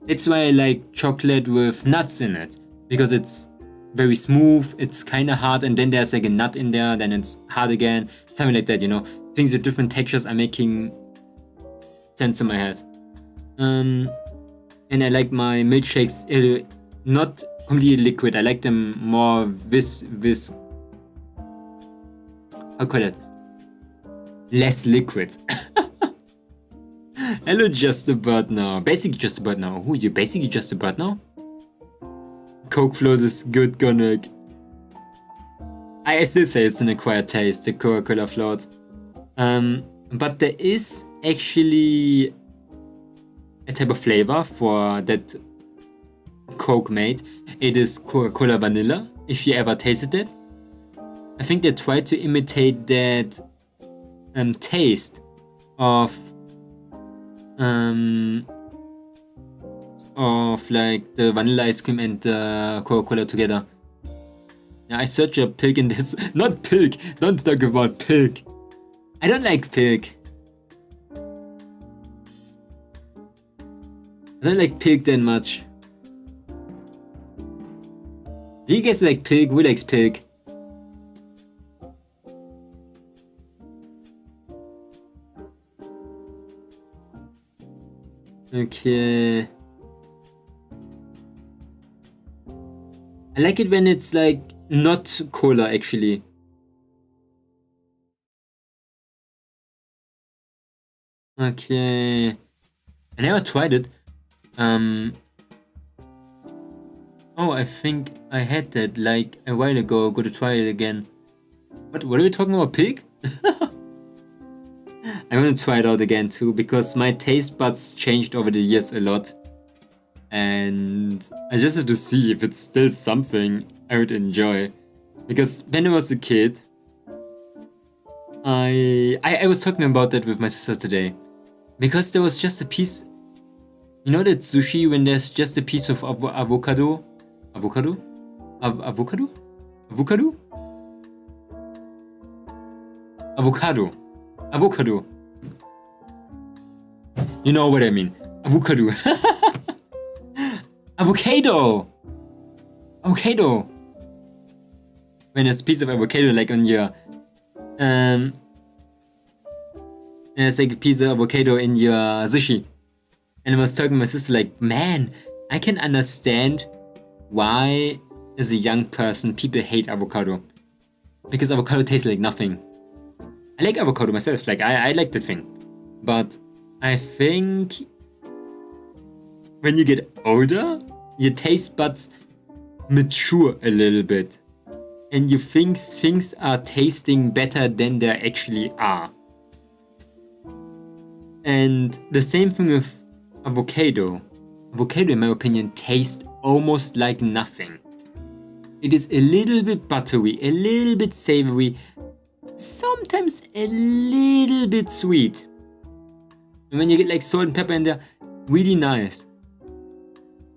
that's why I like chocolate with nuts in it, because it's very smooth, it's kind of hard, and then there's like a nut in there, then it's hard again, something like that, you know. Things with different textures are making sense in my head. And I like my milkshakes not completely liquid. I like them more how call it? Less liquid. Hello, just a bird now. Basically just a bird now. Who are you? Basically just a bird now? Coke float is good, Gonic. I still say it's an acquired taste, the Coca-Cola float. But there is actually a type of flavor for that Coke made. It is Coca-Cola vanilla, if you ever tasted it. I think they tried to imitate that taste of like the vanilla ice cream and the Coca-Cola together. Yeah, I searched a pig in this. Not pig. Don't talk about pig. I don't like pig. I don't like pig that much. Do you guys like pig? Who likes pig? Okay. I like it when it's like not cola actually. Okay. I never tried it. Oh, I think I had that like a while ago. Go to try it again. What are we talking about? Pig? I want to try it out again too, because my taste buds changed over the years a lot. And I just have to see if it's still something I would enjoy. Because when I was a kid, I was talking about that with my sister today. Because there was just a piece, you know that sushi when there's just a piece of avocado? Avocado? Avocado? Avocado? Avocado. Avocado. You know what I mean. Avocado. Avocado! Avocado! When there's a piece of avocado like on your and it's like a piece of avocado in your sushi. And I was talking to my sister like, man, I can understand why as a young person people hate avocado. Because avocado tastes like nothing. I like avocado myself, like I like that thing. But I think when you get older, your taste buds mature a little bit. And you think things are tasting better than they actually are. And the same thing with avocado. Avocado, in my opinion, tastes almost like nothing. It is a little bit buttery, a little bit savory, sometimes a little bit sweet. And when you get like salt and pepper in there, really nice.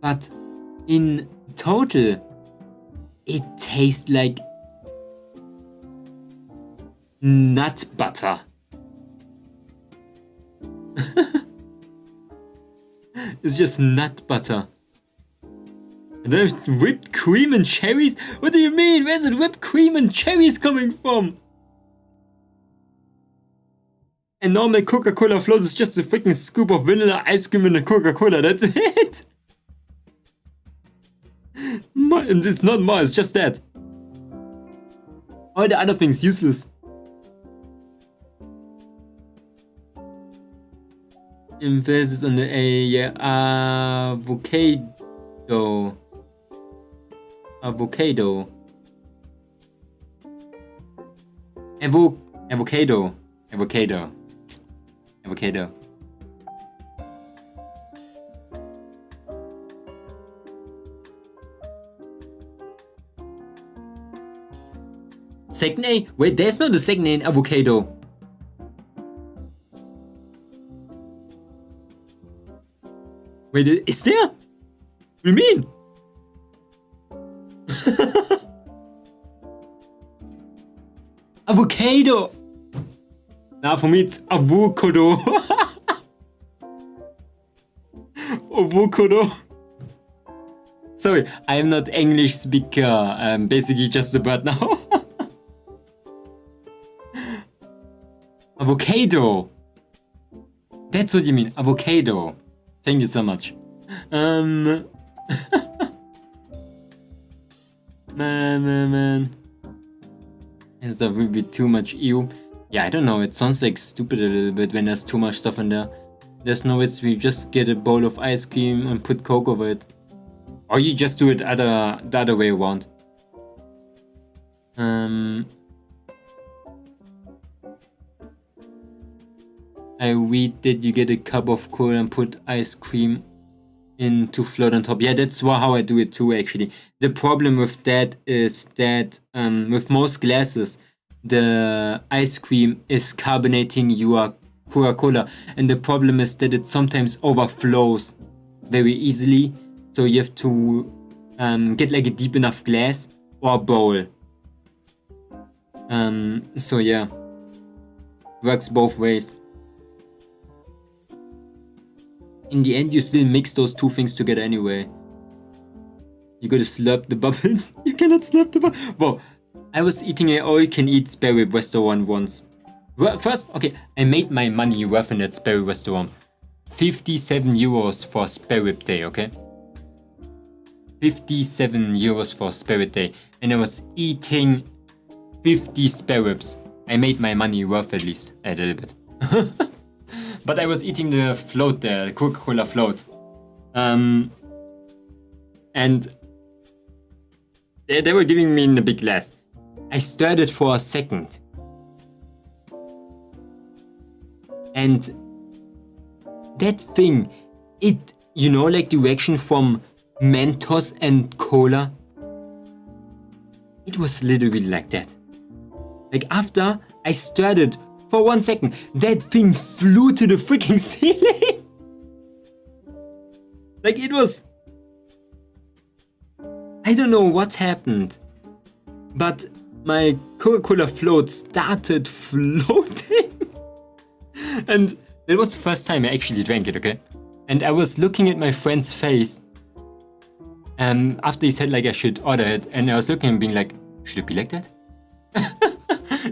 But in total, it tastes like nut butter. It's just nut butter. There's whipped cream and cherries? What do you mean? Where's the whipped cream and cherries coming from? And normal Coca-Cola float is just a freaking scoop of vanilla ice cream in a Coca-Cola. That's it. And it's not more, it's just that. All the other things useless. Emphasis on the A, yeah, avocado. Avocado. Avocado. Avocado. Avocado. Second A? Wait, there's not a second A in avocado. Wait, is there? What do you mean? Avocado! Now for me it's avocado. Avocado. Sorry, I am not English speaker. I'm basically just a bird now. Avocado. That's what you mean, avocado. Thank you so much. Man. Is that really too much ew? Yeah, I don't know. It sounds like stupid a little bit when there's too much stuff in there. There's no way we just get a bowl of ice cream and put Coke over it. Or you just do it the other way around. I read that you get a cup of cola and put ice cream in to float on top. Yeah, that's how I do it too, actually. The problem with that is that with most glasses, the ice cream is carbonating your Coca-Cola. And the problem is that it sometimes overflows very easily. So you have to get like a deep enough glass or bowl. So yeah, works both ways. In the end, you still mix those two things together anyway. You gotta slurp the bubbles. You cannot slurp the bubbles. Whoa, I was eating an all-you-can-eat spare rib restaurant once. Well, first, okay, I made my money worth in that spare rib restaurant. 57 euros for spare rib day, okay? 57 euros for spare rib day. And I was eating 50 spare ribs. I made my money worth at least a little bit. But I was eating the float there, the Coca-Cola float. And they were giving me in a big glass. I stirred it for a second. And that thing, you know, like the reaction from Mentos and Cola? It was literally like that. Like after I stirred it for 1 second, that thing flew to the freaking ceiling. Like it was... I don't know what happened, but my Coca-Cola float started floating. And it was the first time I actually drank it, okay? And I was looking at my friend's face after he said like I should order it, and I was looking and being like, should it be like that?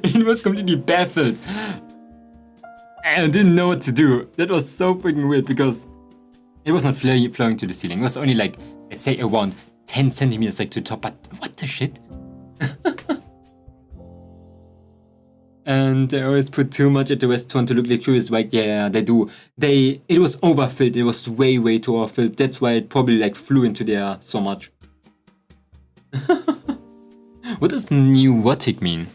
He was completely baffled. I didn't know what to do. That was so freaking weird because it was not flowing to the ceiling. It was only like, let's say around 10 centimeters like to the top, but what the shit? And they always put too much at the restaurant to look luxurious, right? Yeah, they do. It was overfilled. It was way too overfilled. That's why it probably like flew into the air so much. What does neurotic mean?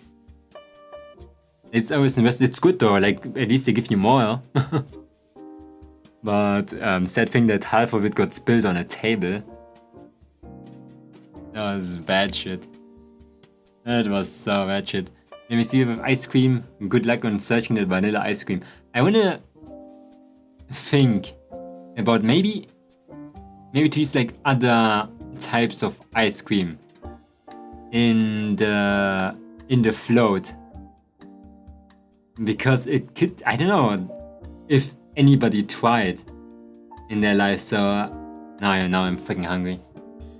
It's always invested. It's good though. Like at least they give you more. But sad thing that half of it got spilled on a table. That was bad shit. That was so bad shit. Let me see if I have ice cream. Good luck on searching that vanilla ice cream. I wanna think about maybe to use like other types of ice cream in the float, because it could, I don't know if anybody tried in their life. So now I'm freaking hungry.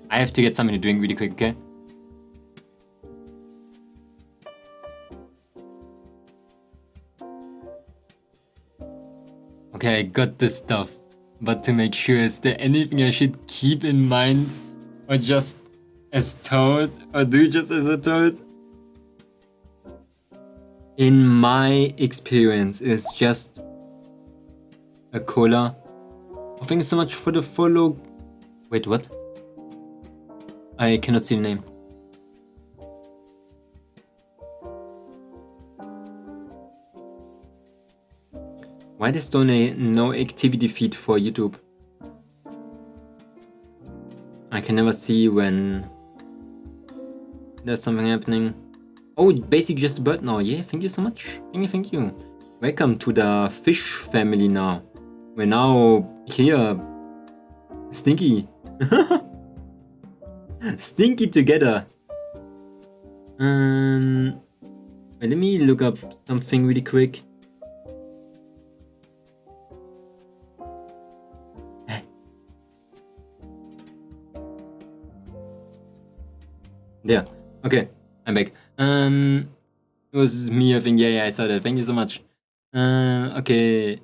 I have to get something to drink really quick, okay? Okay, I got this stuff. But to make sure, is there anything I should keep in mind? Or just as told? Or do just as a told? In my experience, it's just a cola. Oh, thank you so much for the follow. Wait, what? I cannot see the name. Why there's no activity feed for YouTube? I can never see when there's something happening. Oh, basically just a bird now. Yeah, thank you so much. Thank you. Welcome to the fish family now. We're now here. Stinky. Stinky together. Wait, let me look up something really quick. There. Okay, I'm back. It was me, I think. Yeah, I saw that. Thank you so much. Okay.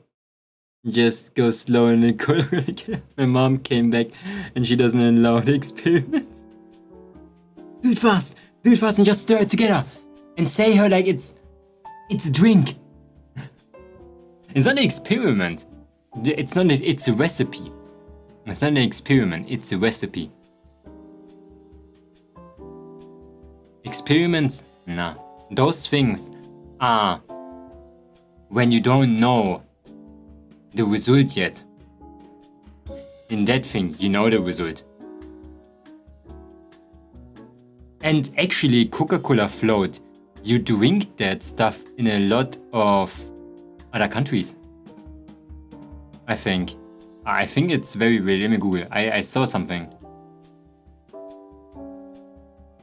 Just go slow and my mom came back and she doesn't allow the experiments. Do it fast and just stir it together and say her like it's a drink. It's not an experiment. It's a recipe. It's not an experiment, it's a recipe. Experiments? Nah. Those things are when you don't know the result yet. In that thing, you know the result. And actually, Coca-Cola float, you drink that stuff in a lot of other countries. I think it's very weird. Let me Google. I saw something.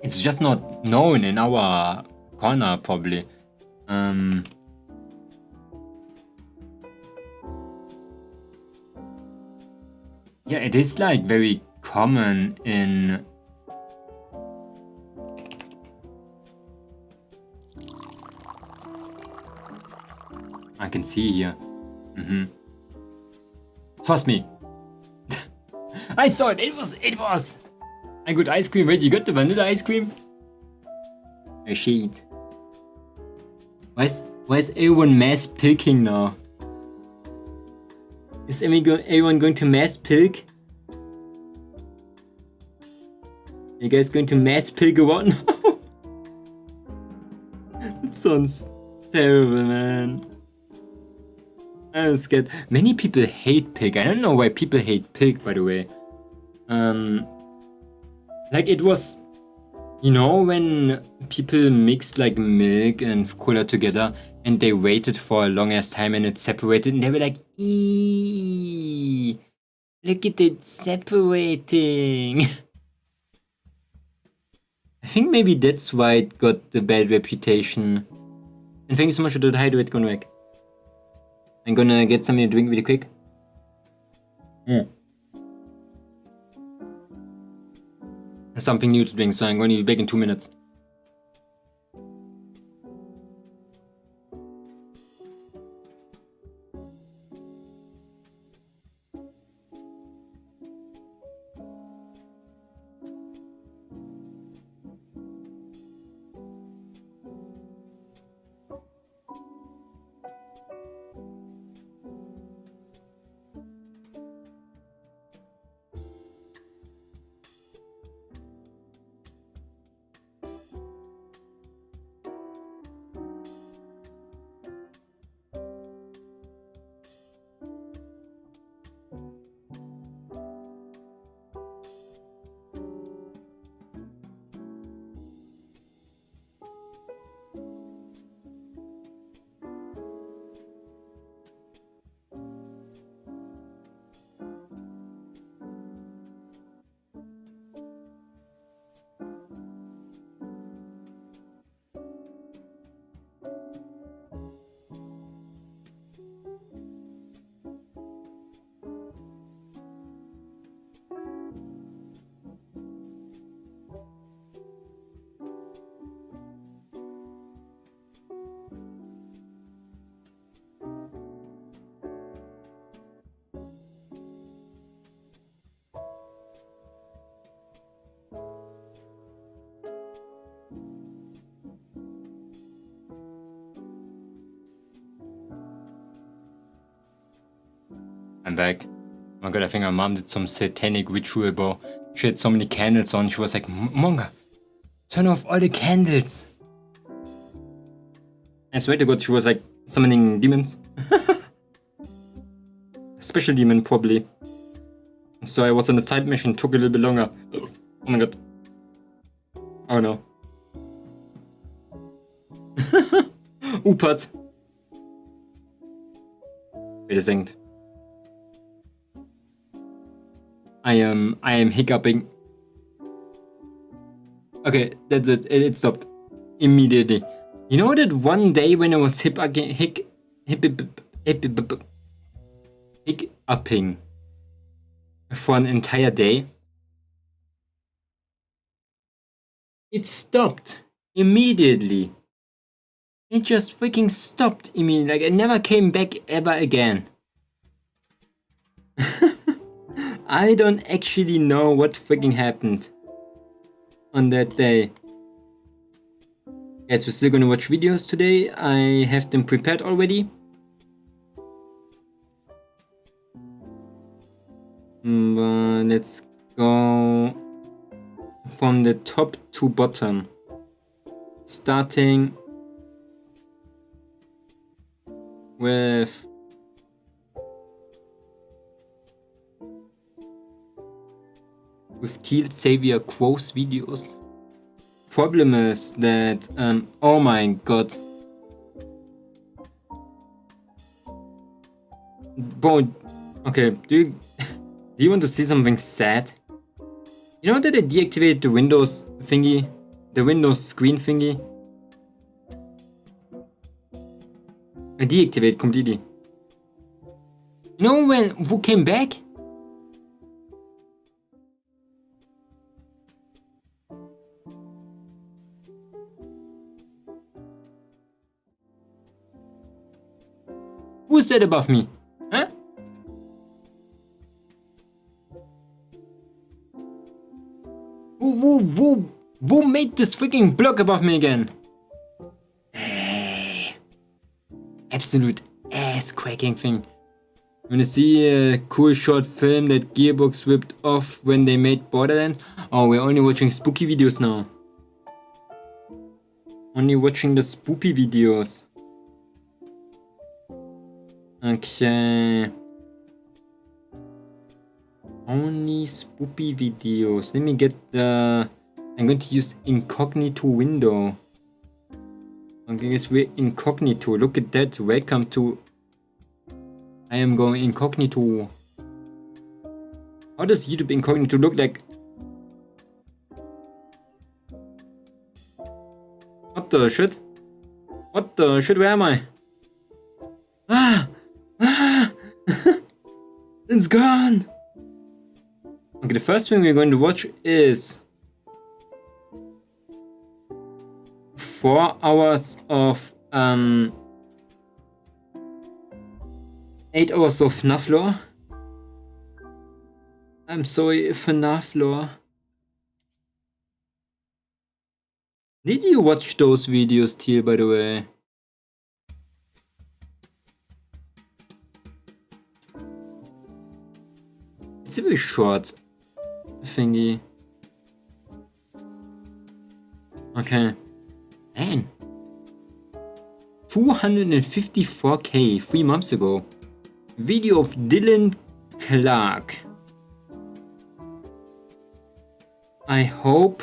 It's just not known in our corner, probably. Yeah, it is like very common in... I can see here. Trust me. I saw it. It was. I got ice cream. Wait, you got the vanilla ice cream? Oh shit. Why is everyone mass pilking now? Is everyone going to mass pilk? You guys going to mass pilk one? It sounds terrible, man. I'm scared. Many people hate pig. I don't know why people hate pig, by the way. Like it was, you know, when people mixed like milk and cola together and they waited for a long ass time and it separated and they were like, eee, look at it separating. I think maybe that's why it got the bad reputation. And thank you so much for the hydrate, Conrad. I'm gonna get something to drink really quick. Something new to drink, so I'm going to be back in 2 minutes. I'm back. Oh my god, I think my mom did some satanic ritual, bro. She had so many candles on. She was like, Momonga, turn off all the candles. I swear to god, she was like summoning demons. Special demon, probably. So I was on the side mission, took a little bit longer. Oh my god. Oh no. Upert. Wait a second. I am hiccuping. Okay, that's it. It stopped immediately. You know that one day when I was hiccuping for an entire day, it stopped immediately. It just freaking stopped immediately. Like, it never came back ever again. I don't actually know what freaking happened on that day. Guys, we're still gonna watch videos today. I have them prepared already. But let's go from the top to bottom. Starting with Teal Savior Quo's videos. Problem is that oh my god, bro. Okay, do you want to see something sad? You know that I deactivated the Windows thingy, the Windows screen thingy? I deactivated completely. You know who came back? Who's that above me? Huh? Who made this freaking block above me again? Absolute ass-cracking thing. You wanna see a cool short film that Gearbox ripped off when they made Borderlands? Oh, we're only watching spooky videos now. Only watching the spoopy videos. Okay. Only spoopy videos. Let me get the... I'm going to use incognito window. Okay, guys, we're incognito. Look at that. Welcome to... I am going incognito. How does YouTube incognito look like? What the shit? What the shit? Where am I? Ah! Ah! It's gone! Okay, the first thing we're going to watch is 4 hours of 8 hours of FNAF lore. I'm sorry, FNAF lore. Did you watch those videos, Teal, by the way? It's a very short thingy. Okay. Man. 254k 3 months ago. Video of Dylan Clark. I hope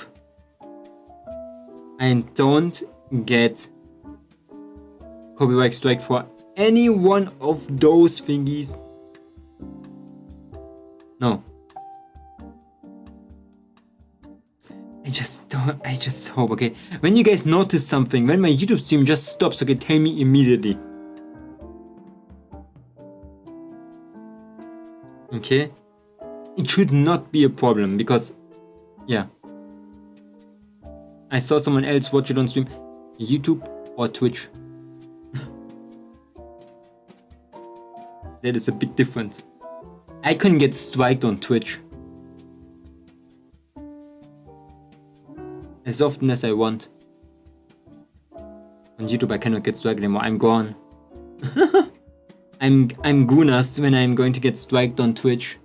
I don't get copyright strike for any one of those thingies. No. I just hope, okay? When you guys notice something, when my YouTube stream just stops, okay, tell me immediately. Okay? It should not be a problem, because, yeah. I saw someone else watch it on stream. YouTube or Twitch. That is a big difference. I couldn't get striked on Twitch as often as I want. On YouTube I cannot get striked anymore. I'm gone. I'm Gunas when I'm going to get striked on Twitch.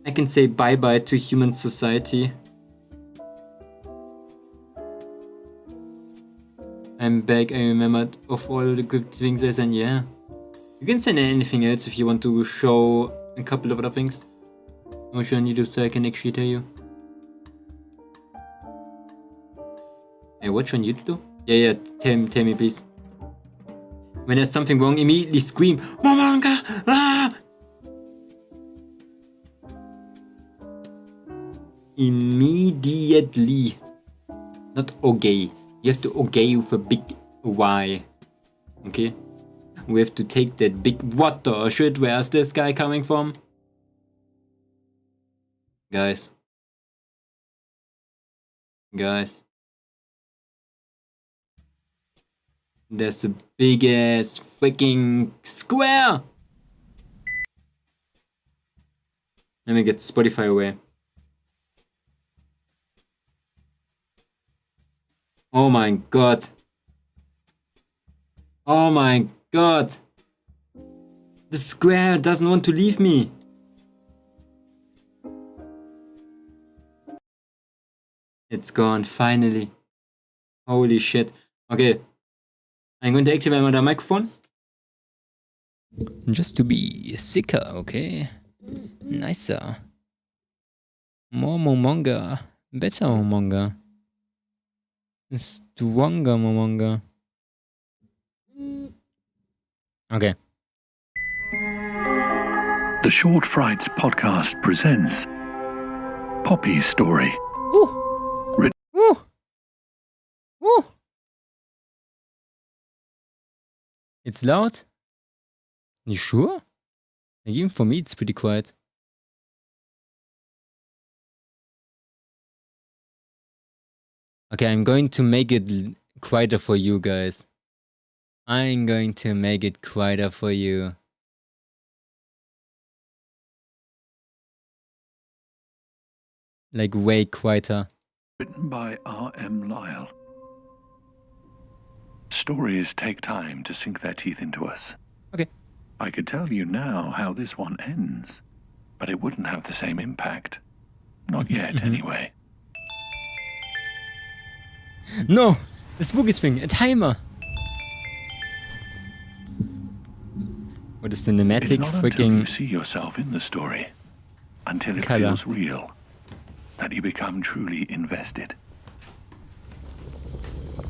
I can say bye-bye to human society. I'm back, I remembered of all the good things I sent, yeah. You can send anything else if you want to show a couple of other things. How much I need to so I can actually tell you. Hey, watch on YouTube? Yeah, tell me please. When there's something wrong, immediately scream, Momonga! Ah! Immediately. Not okay. You have to okay with a big Y. Okay? We have to take that big what the shit, where's this guy coming from? Guys. There's a big ass freaking square! Let me get Spotify away. Oh my god. Oh my god. The square doesn't want to leave me. It's gone, finally. Holy shit. Okay. I'm going to activate my microphone. Just to be sicker, okay? Nicer. More Momonga. Better Momonga. Stronger Momonga. Okay. The Short Frights podcast presents Poppy's story. Ooh. Ooh. Ooh. It's loud? You sure? Even for me it's pretty quiet. Okay, I'm going to make it quieter for you guys. I'm going to make it quieter for you. Like way quieter. Written by R.M. Lyle. Stories take time to sink their teeth into us. Okay. I could tell you now how this one ends, but it wouldn't have the same impact. Not yet, anyway. No! The spooky thing, a timer! What a cinematic It's not until freaking you see yourself in the story, until it color. feels real, that you become truly invested.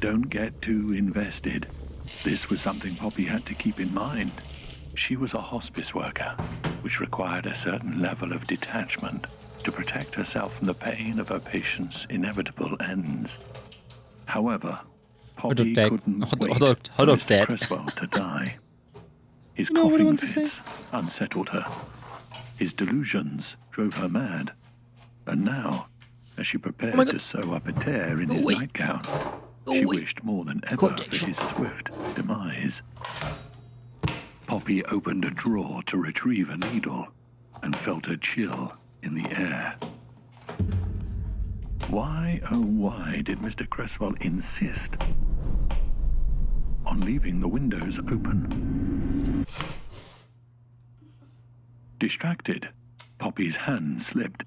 Don't get too invested. This was something Poppy had to keep in mind. She was a hospice worker, which required a certain level of detachment to protect herself from the pain of her patients' inevitable ends. However, Poppy couldn't wait for Mr. Creswell to die. His coughing fits unsettled her. His delusions drove her mad. And now, as she prepared to sew up a tear in his nightgown, she wished more than ever for his swift demise. Poppy opened a drawer to retrieve a needle and felt a chill in the air. Why, oh why, did Mr. Creswell insist on leaving the windows open? Distracted, Poppy's hand slipped.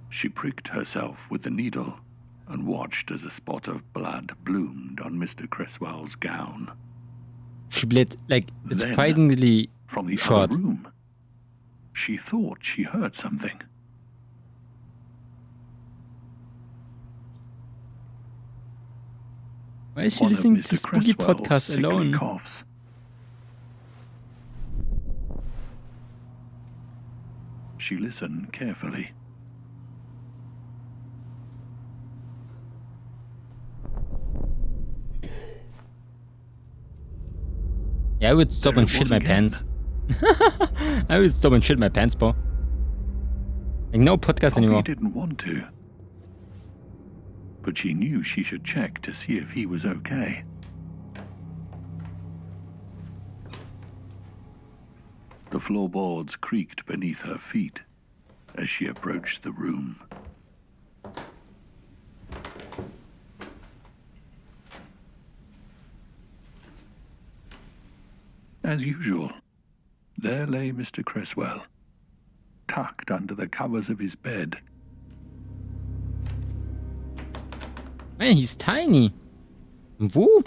She pricked herself with the needle and watched as a spot of blood bloomed on Mr. Creswell's gown. She bled like Then, surprisingly from the short. other room, she thought she heard something. Why is she One of listening Mr. to spooky Creswell's podcasts sickly alone? coughs. She listened carefully. Yeah, I would stop There and it shit was my again. pants. I would stop and shit my pants, bro. Like no podcast Poppy anymore. didn't want to, but she knew she should check to see if he was okay. The floorboards creaked beneath her feet as she approached the room. As usual, there lay Mr. Cresswell, tucked under the covers of his bed. Man, he's tiny. Woo!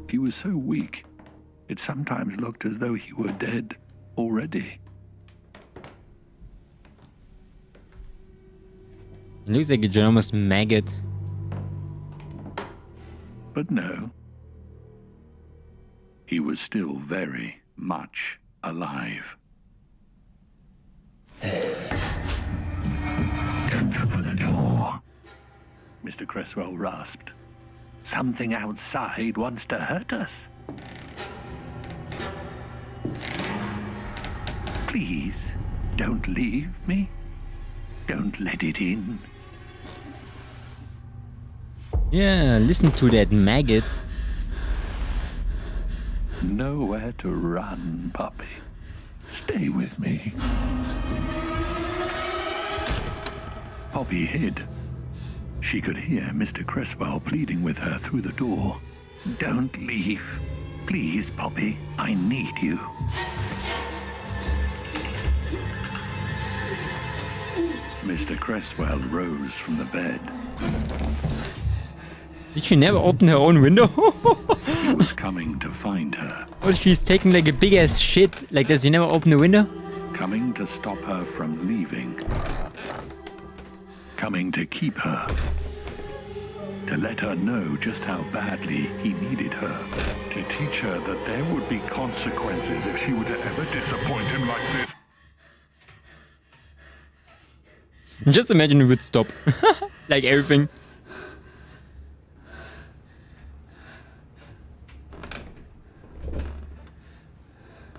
He was so weak, it sometimes looked as though he were dead already. He looks like a ginormous maggot. But no, he was still very much alive. Don't open the door, Mr. Cresswell rasped. Something outside wants to hurt us. Please, don't leave me. Don't let it in. Yeah, listen to that maggot. Nowhere to run, puppy. Stay with me. Poppy hid. She could hear Mr. Cresswell pleading with her through the door. Don't leave. Please, Poppy, I need you. Mr. Cresswell rose from the bed. Did she never open her own window? He was coming to find her. Or she's taking like a big ass shit. Like, does she never open the window? Coming to stop her from leaving. Coming to keep her. To let her know just how badly he needed her. To teach her that there would be consequences if she were to ever disappoint him like this. Just imagine it would stop. Like everything.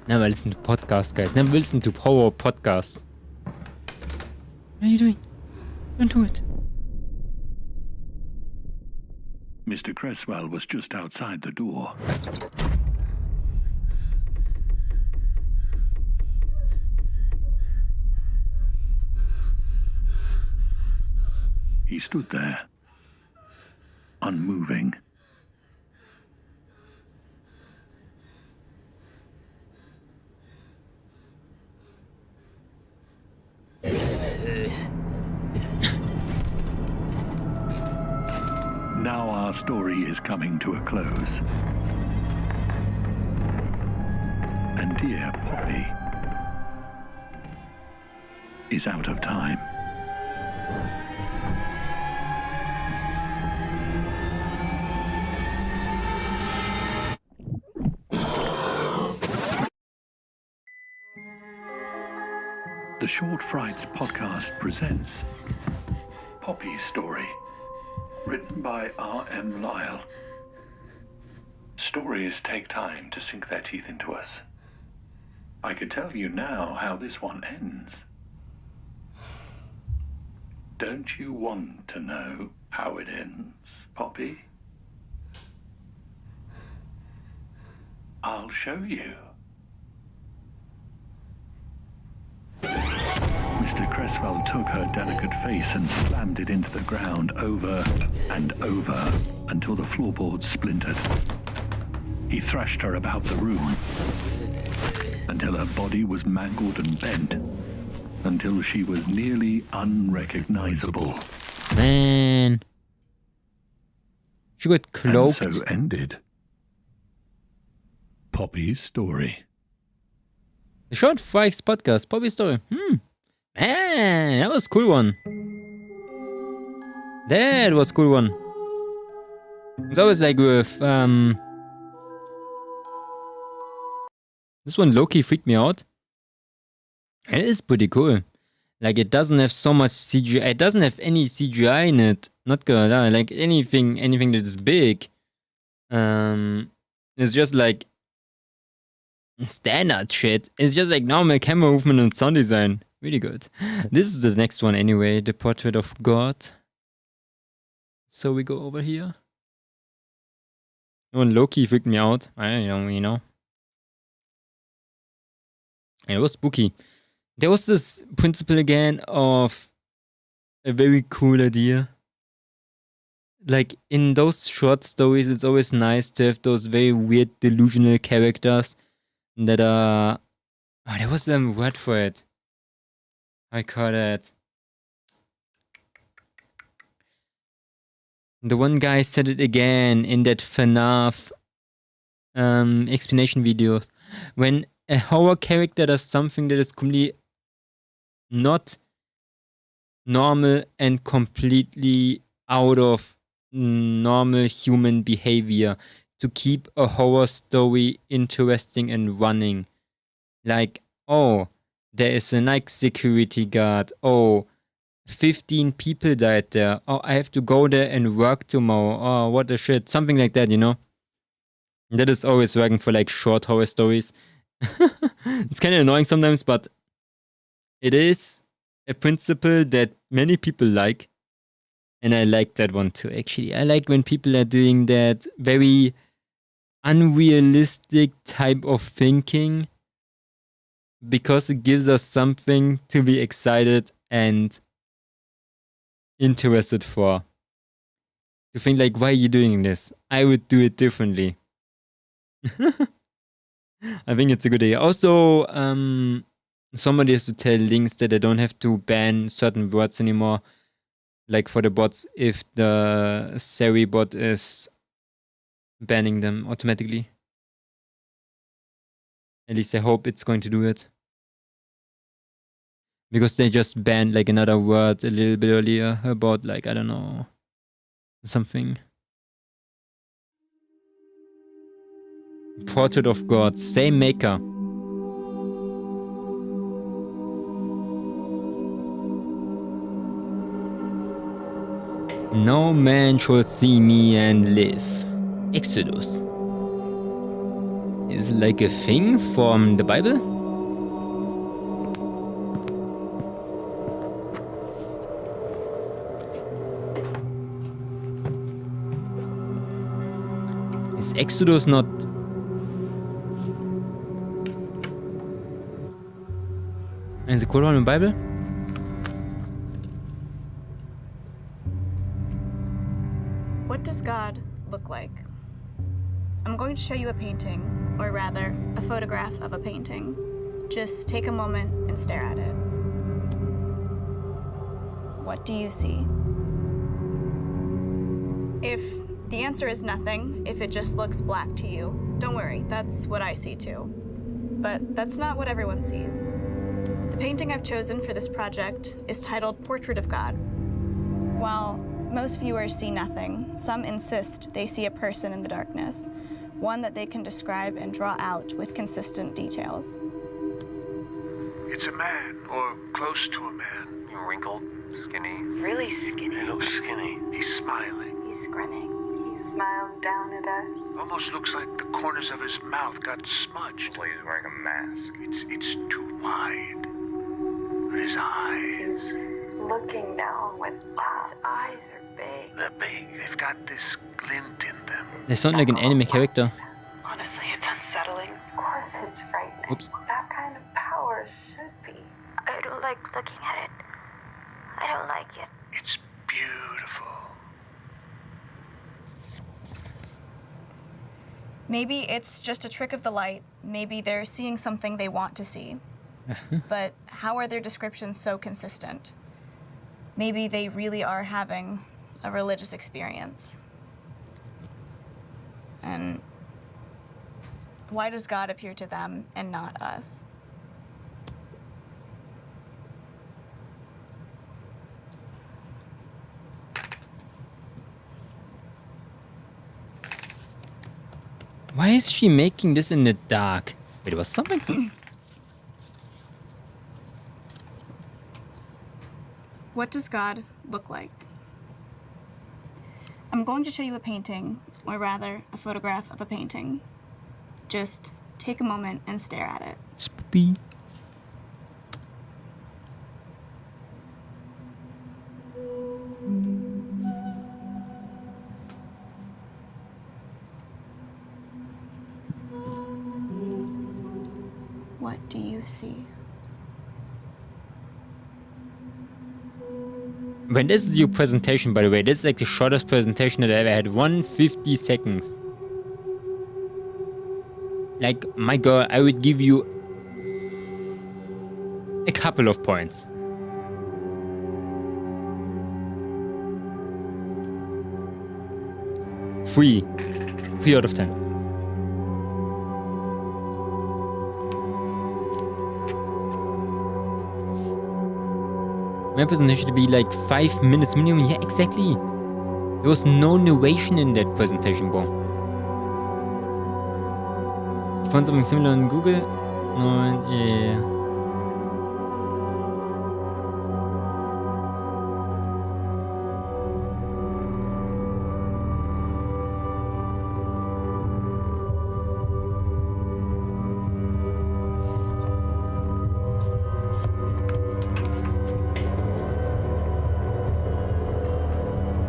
Never listen to podcasts, guys. Never listen to power podcasts. What are you doing? Don't do it. Mr. Cresswell was just outside the door. He stood there, unmoving. Now our story is coming to a close. And dear Poppy is out of time. The Short Frights podcast presents Poppy's Story, written by R.M. Lyle. Stories take time to sink their teeth into us. I could tell you now how this one ends. Don't you want to know how it ends, Poppy? I'll show you. Mr. Cresswell took her delicate face and slammed it into the ground over and over until the floorboards splintered. He thrashed her about the room until her body was mangled and bent, until she was nearly unrecognizable. Man. She got cloaked. And so ended Poppy's story. The Short Frights podcast, Poppy's Story. Man, that was a cool one. That was a cool one. It's always like with this one low-key freaked me out. And it is pretty cool. Like, it doesn't have so much CGI. It doesn't have any CGI in it. Not gonna lie. Like anything that is big. It's just like standard shit. It's just like normal camera movement and sound design. Really good. This is the next one anyway. The Portrait of God. So we go over here. One low-key freaked me out. I don't know, you know. And it was spooky. There was this principle again of a very cool idea. like in those short stories, it's always nice to have those very weird delusional characters that are. Oh, there was a word for it. I call it. The one guy said it again in that FNAF explanation videos. When a horror character does something that is completely not normal and completely out of normal human behavior to keep a horror story interesting and running. Like, oh, there is a night security guard. Oh, 15 people died there. Oh, I have to go there and work tomorrow. Oh, what a shit. Something like that, you know? That is always working for like short horror stories. It's kind of annoying sometimes, but it is a principle that many people like. And I like that one too, actually. I like when people are doing that very unrealistic type of thinking because it gives us something to be excited and interested for. To think like, why are you doing this? I would do it differently. I think it's a good idea. Also, somebody has to tell links that they don't have to ban certain words anymore. Like for the bots, if the Siri bot is banning them automatically. At least I hope it's going to do it. Because they just banned like another word a little bit earlier about like, I don't know, something. Portrait of God, same maker. No man shall see me and live. Exodus. Is it like a thing from the Bible? Is Exodus not... Is it quote in the Bible? What does God look like? I'm going to show you a painting, or rather, a photograph of a painting. Just take a moment and stare at it. What do you see? If the answer is nothing, if it just looks black to you, don't worry, that's what I see too. But that's not what everyone sees. The painting I've chosen for this project is titled Portrait of God. While most viewers see nothing, some insist they see a person in the darkness, one that they can describe and draw out with consistent details. It's a man, or close to a man. Wrinkled, skinny. Really skinny. He looks skinny. He's smiling. He's grinning. He smiles down at us. Almost looks like the corners of his mouth got smudged. Like he's wearing a mask. It's too wide. His eyes. Looking down with his eyes are big. They're big. They've got this glint in them. They sound like an anime character. Honestly, it's unsettling. Of course it's frightening. Oops. That kind of power should be. I don't like looking at it. I don't like it. It's beautiful. Maybe it's just a trick of the light. Maybe they're seeing something they want to see. But how are their descriptions so consistent? Maybe they really are having a religious experience. And why does God appear to them and not us? Why is she making this in the dark? Wait, there was something? What does God look like? I'm going to show you a painting, or rather, a photograph of a painting. Just take a moment and stare at it. Spoopy. What do you see? When this is your presentation, by the way, this is like the shortest presentation that I ever had. 150 seconds. Like, my god, I would give you a couple of points. Three out of 10. My presentation to be like 5 minutes minimum. Yeah, exactly. There was no narration in that presentation, bro. You found something similar on Google? No, yeah.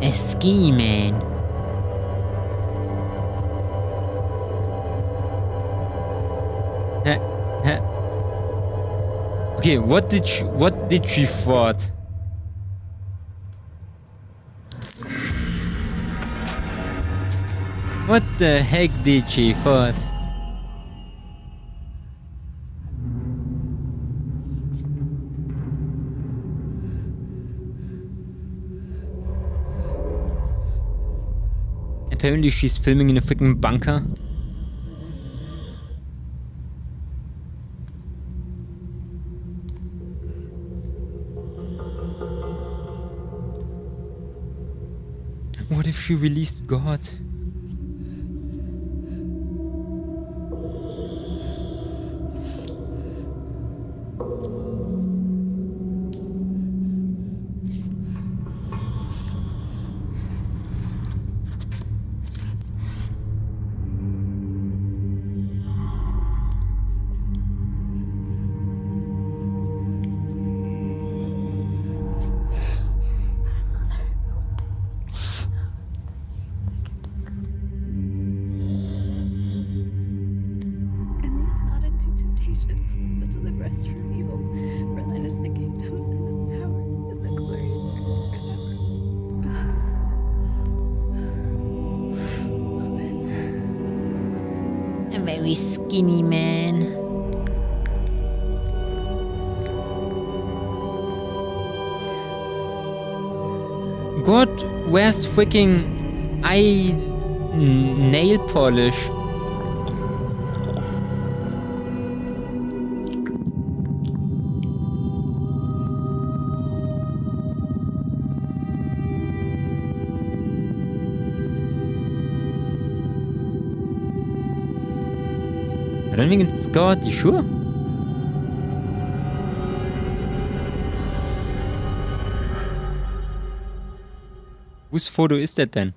A ski man. Okay, what did she thought? What the heck did she thought? Apparently she's filming in a freaking bunker. What if she released God? Very skinny man. God, where's freaking nail polish? I don't think it's God, you sure? Whose photo is that then?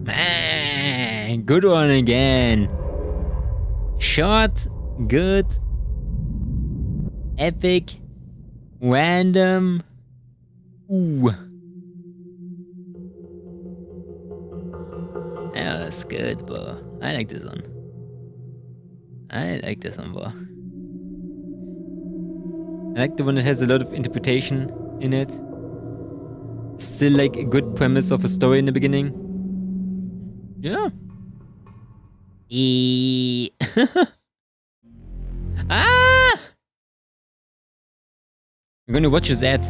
Man, good one again. Short, good, epic, random. Ooh. Yeah, that's good, bro. I like this one. I like this one, bro. I like the one that has a lot of interpretation in it. Still like a good premise of a story in the beginning. Yeah. Ah! I'm gonna watch his ad.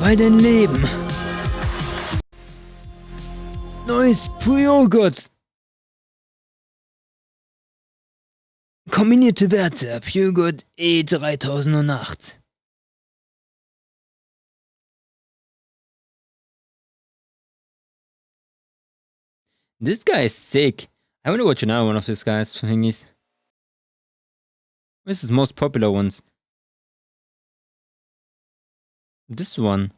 Bei dein Leben. Neues Pre-Joghurt. Kombinierte Werte. Pure-Joghurt E3008. This guy is sick. I want to watch another one of these guys thingies. Where's his most popular ones? This one.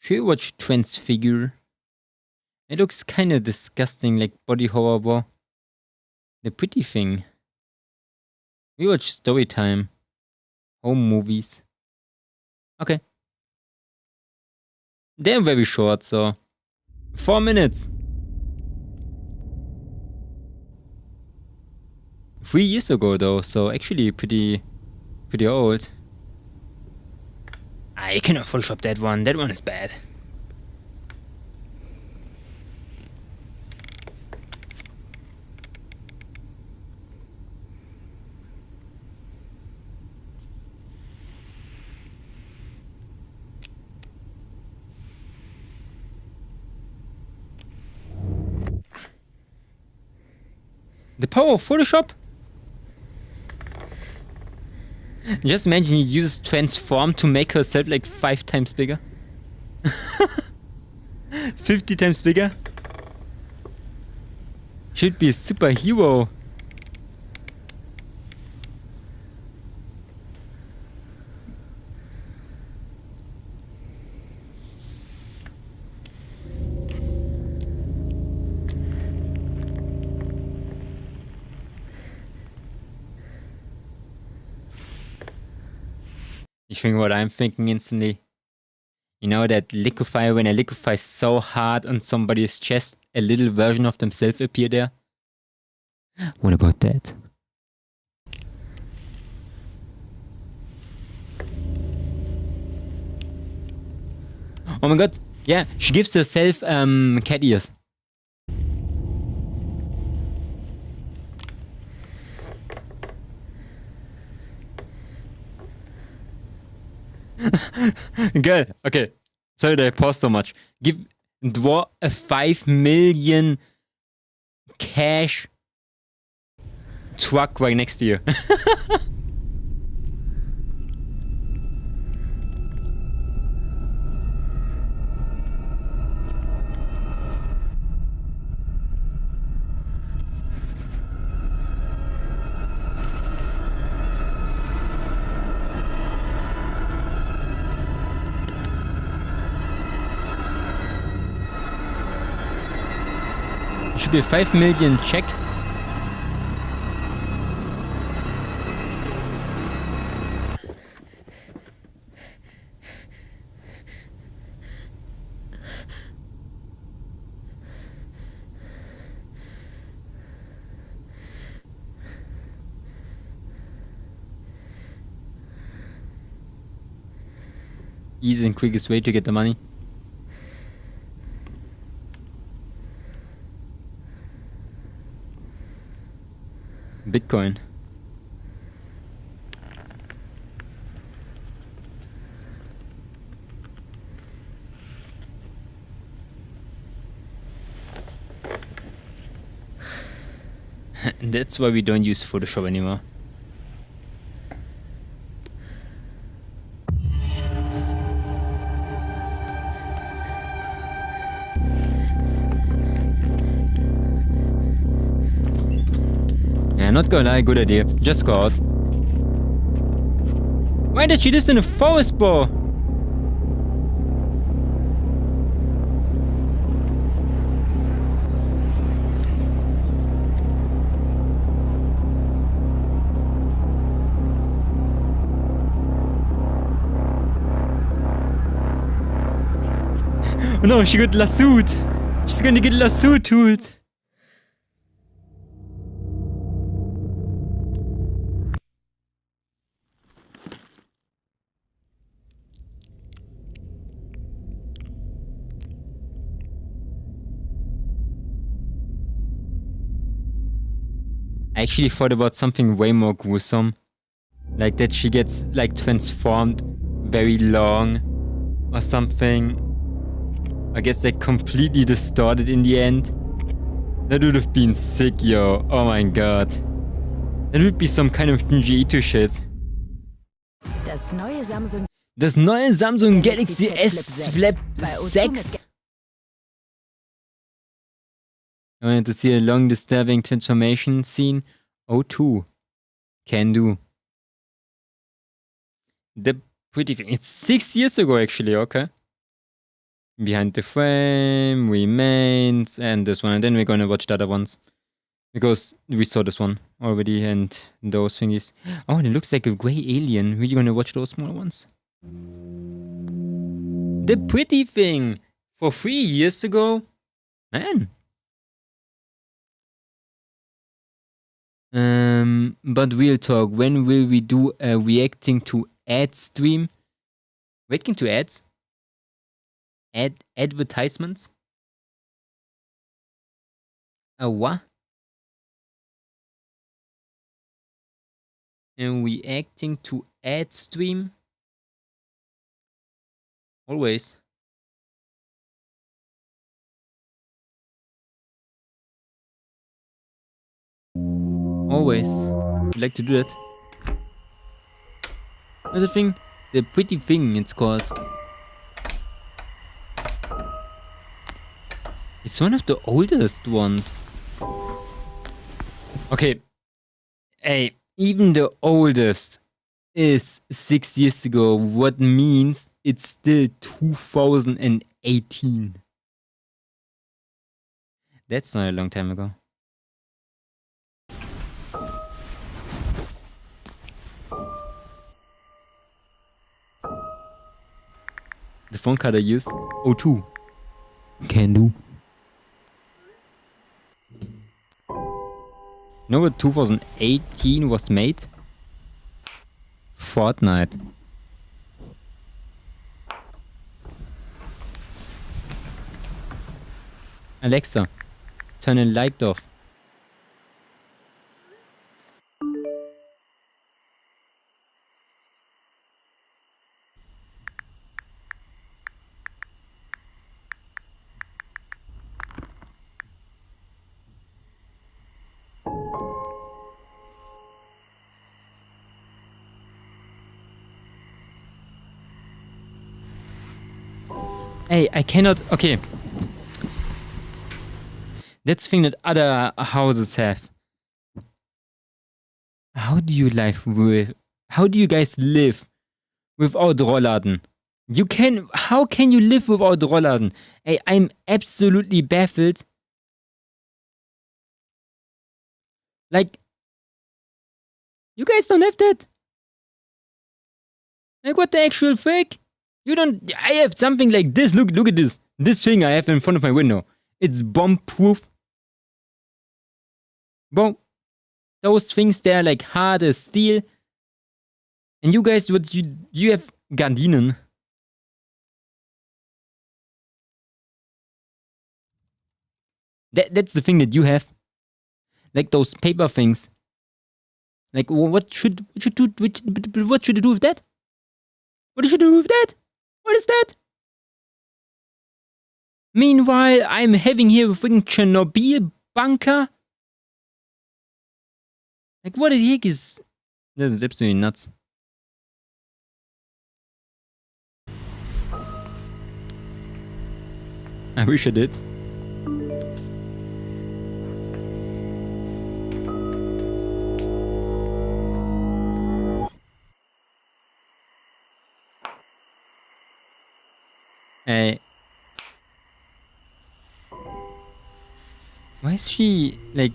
Should you watch Transfigure? It looks kinda disgusting, like body horror. The Pretty Thing. We watch Storytime. Home movies. Okay. They're very short, so 4 minutes. 3 years ago though, so actually pretty old. I cannot Photoshop that one. That one is bad. The power of Photoshop? Just imagine he uses transform to make herself like 5 times bigger. 50 times bigger. Should be a superhero. You think what I'm thinking instantly? You know that liquefy, when I liquefy so hard on somebody's chest, a little version of themselves appear there? What about that? Oh my god, yeah, she gives herself cat ears. Good. Okay. Sorry that I paused so much. Draw a 5 million cash truck right next to you. Should be a 5 million check. Easy and quickest way to get the money. Bitcoin. That's why we don't use Photoshop anymore. Not gonna lie, good idea. Just go out. Why did she live in a forest, bro? Oh no, she got lassoed. She's gonna get lassoed to it. I actually thought about something way more gruesome. Like that she gets like transformed very long or something. I guess like completely distorted in the end. That would have been sick, yo. Oh my god. That would be some kind of Junji Ito shit. Das neue Samsung Galaxy S Flip 6. I wanted to see a long disturbing transformation scene. O2. Can do. The Pretty Thing. It's 6 years ago actually, okay. Behind the Frame, Remains, and this one. And then we're gonna watch the other ones. Because we saw this one already and those thingies. Oh, and it looks like a grey alien. We're gonna watch those small ones. The Pretty Thing! For 3 years ago? Man. But real talk, when will we do a reacting to ads stream? Reacting to ads? Advertisements? A what? And reacting to ad stream? Always. Always. I'd like to do that. What's the thing? The Pretty Thing, it's called. It's one of the oldest ones. Okay. Hey, even the oldest is 6 years ago. What means it's still 2018. That's not a long time ago. The phone card I use? O2. Can do. You know what 2018 was made? Fortnite. Alexa, turn the light off. Hey, I cannot... Okay. That's the thing that other houses have. How do you live with... How do you guys live without Rollladen? You can... How can you live without Rollladen? Hey, I'm absolutely baffled. Like... You guys don't have that? Like, what the actual frick? You don't... I have something like this. Look at this. This thing I have in front of my window. It's bomb-proof. Bro, those things, they're like hard as steel. And you guys, what you have Gardinen. That's the thing that you have. Like those paper things. Like, what should you do with that? What should you do with that? What is that? Meanwhile, I'm having here a freaking Chernobyl bunker. Like, what the heck is... That is absolutely nuts. I wish I did. Hey. Why is she, like...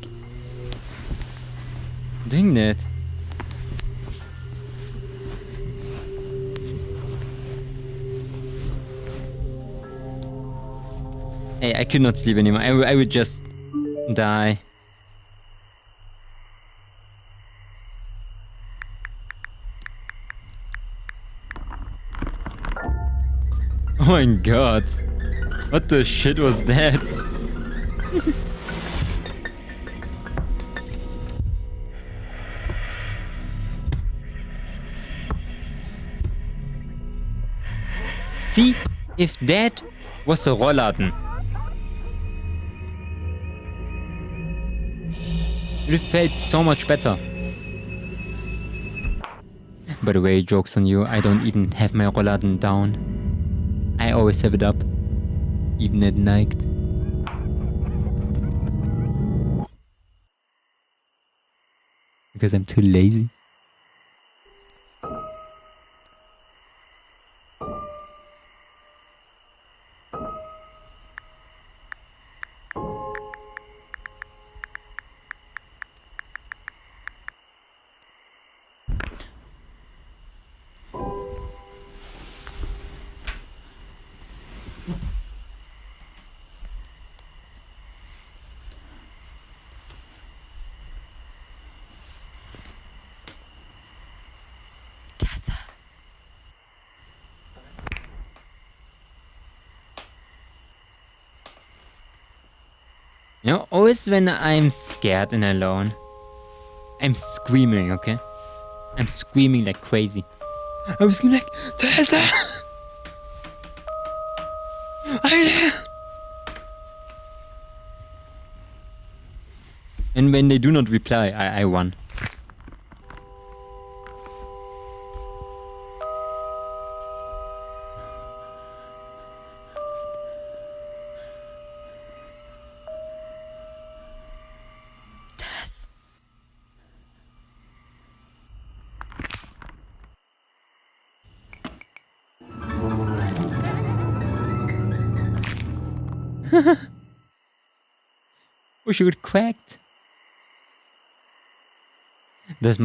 doing that? Hey, I could not sleep anymore. I would just die. Oh my god. What the shit was that? See, if that was the Rollladen, it felt so much better. By the way, joke's on you, I don't even have my Rollladen down. I always have it up, even at night. Because I'm too lazy. You know, always when I'm scared and alone, I'm screaming, okay? I'm screaming like crazy. I was screaming like, Tessa! I'm there! And when they do not reply, I run. Tess. Oh, she got cracked. This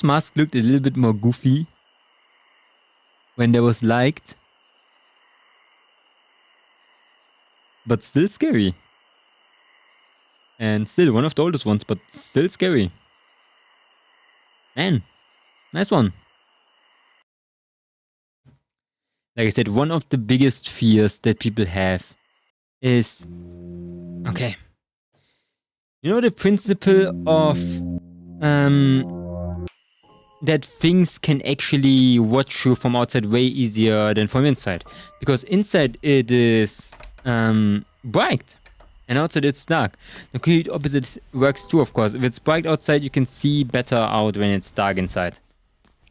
mask looked a little bit more goofy when there was liked, but still scary. And still one of the oldest ones, but still scary. Man, nice one. Like I said, one of the biggest fears that people have is, okay, you know the principle of that things can actually watch you from outside way easier than from inside, because inside it is bright and outside it's dark. The complete opposite works too, of course. If it's bright outside, you can see better out when it's dark inside.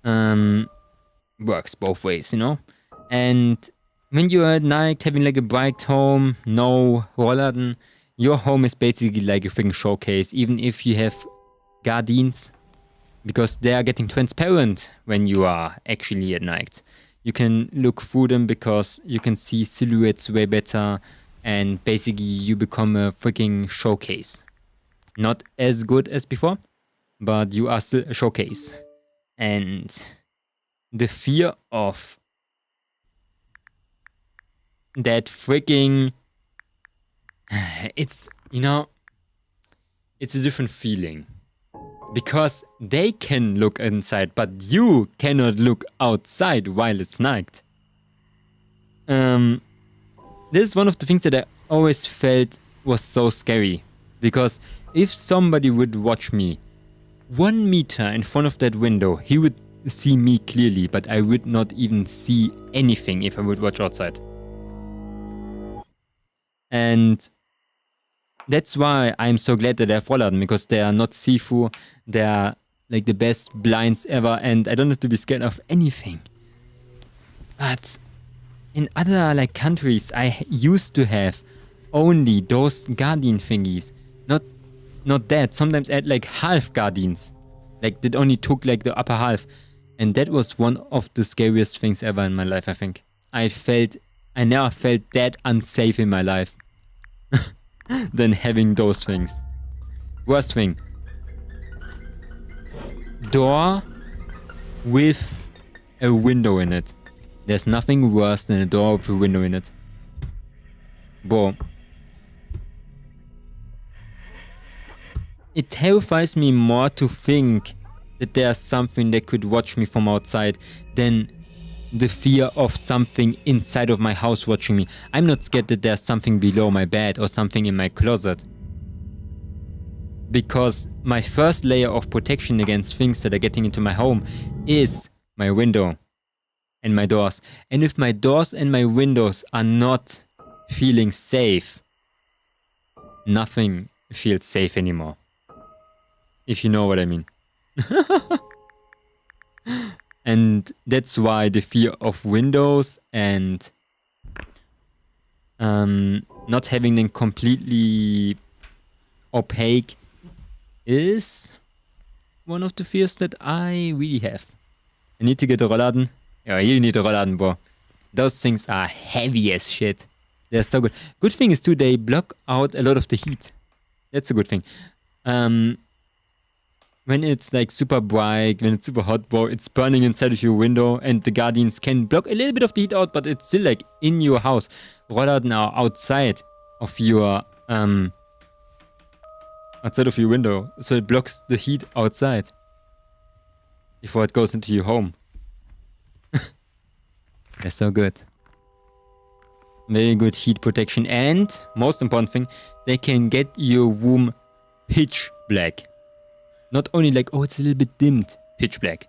Works both ways, you know. And when you're at night having like a bright home, no Rollladen, your home is basically like a freaking showcase, even if you have gardens, because they are getting transparent when you are actually at night. You can look through them because you can see silhouettes way better, and basically you become a freaking showcase. Not as good as before, but you are still a showcase. And the fear of that freaking, it's, you know, it's a different feeling. Because they can look inside, but you cannot look outside while it's night. This is one of the things that I always felt was so scary. Because if somebody would watch me 1 meter in front of that window, he would see me clearly, but I would not even see anything if I would watch outside. And that's why I'm so glad that I have Rollladen, because they are not see-through, they are like the best blinds ever, and I don't have to be scared of anything. But in other like countries, I used to have only those guardian thingies. Not that, sometimes I had like half guardians. Like that only took like the upper half. And that was one of the scariest things ever in my life, I think. I never felt that unsafe in my life than having those things. Worst thing. Door with a window in it. There's nothing worse than a door with a window in it. Bro. It terrifies me more to think that there's something that could watch me from outside than the fear of something inside of my house watching me. I'm not scared that there's something below my bed or something in my closet. Because my first layer of protection against things that are getting into my home is my window and my doors. And if my doors and my windows are not feeling safe, nothing feels safe anymore. If you know what I mean. And that's why the fear of windows and not having them completely opaque is one of the fears that I really have. I need to get a Rollladen. Yeah, you need a Rollladen, bro. Those things are heavy as shit. They're so good. Good thing is too, they block out a lot of the heat. That's a good thing. When it's like super bright, when it's super hot, bro, it's burning inside of your window, and the guardians can block a little bit of the heat out, but it's still like in your house. Rollladen are outside of your window, so it blocks the heat outside before it goes into your home. They're so good. Very good heat protection, and most important thing, they can get your room pitch black. Not only like, oh, it's a little bit dimmed, pitch black.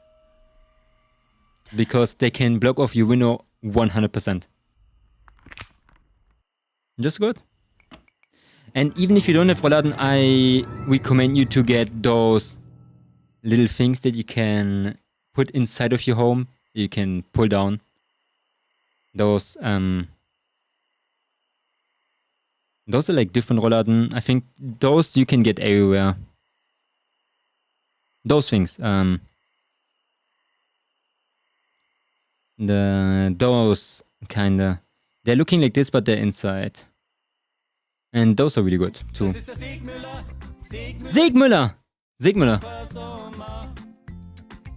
Because they can block off your window 100%. Just good. And even if you don't have Rollladen, I recommend you to get those little things that you can put inside of your home. You can pull down. Those are like different Rollladen. I think those you can get everywhere. Those things. Those kinda. They're looking like this, but they're inside. And those are really good too. Segmüller! Segmüller!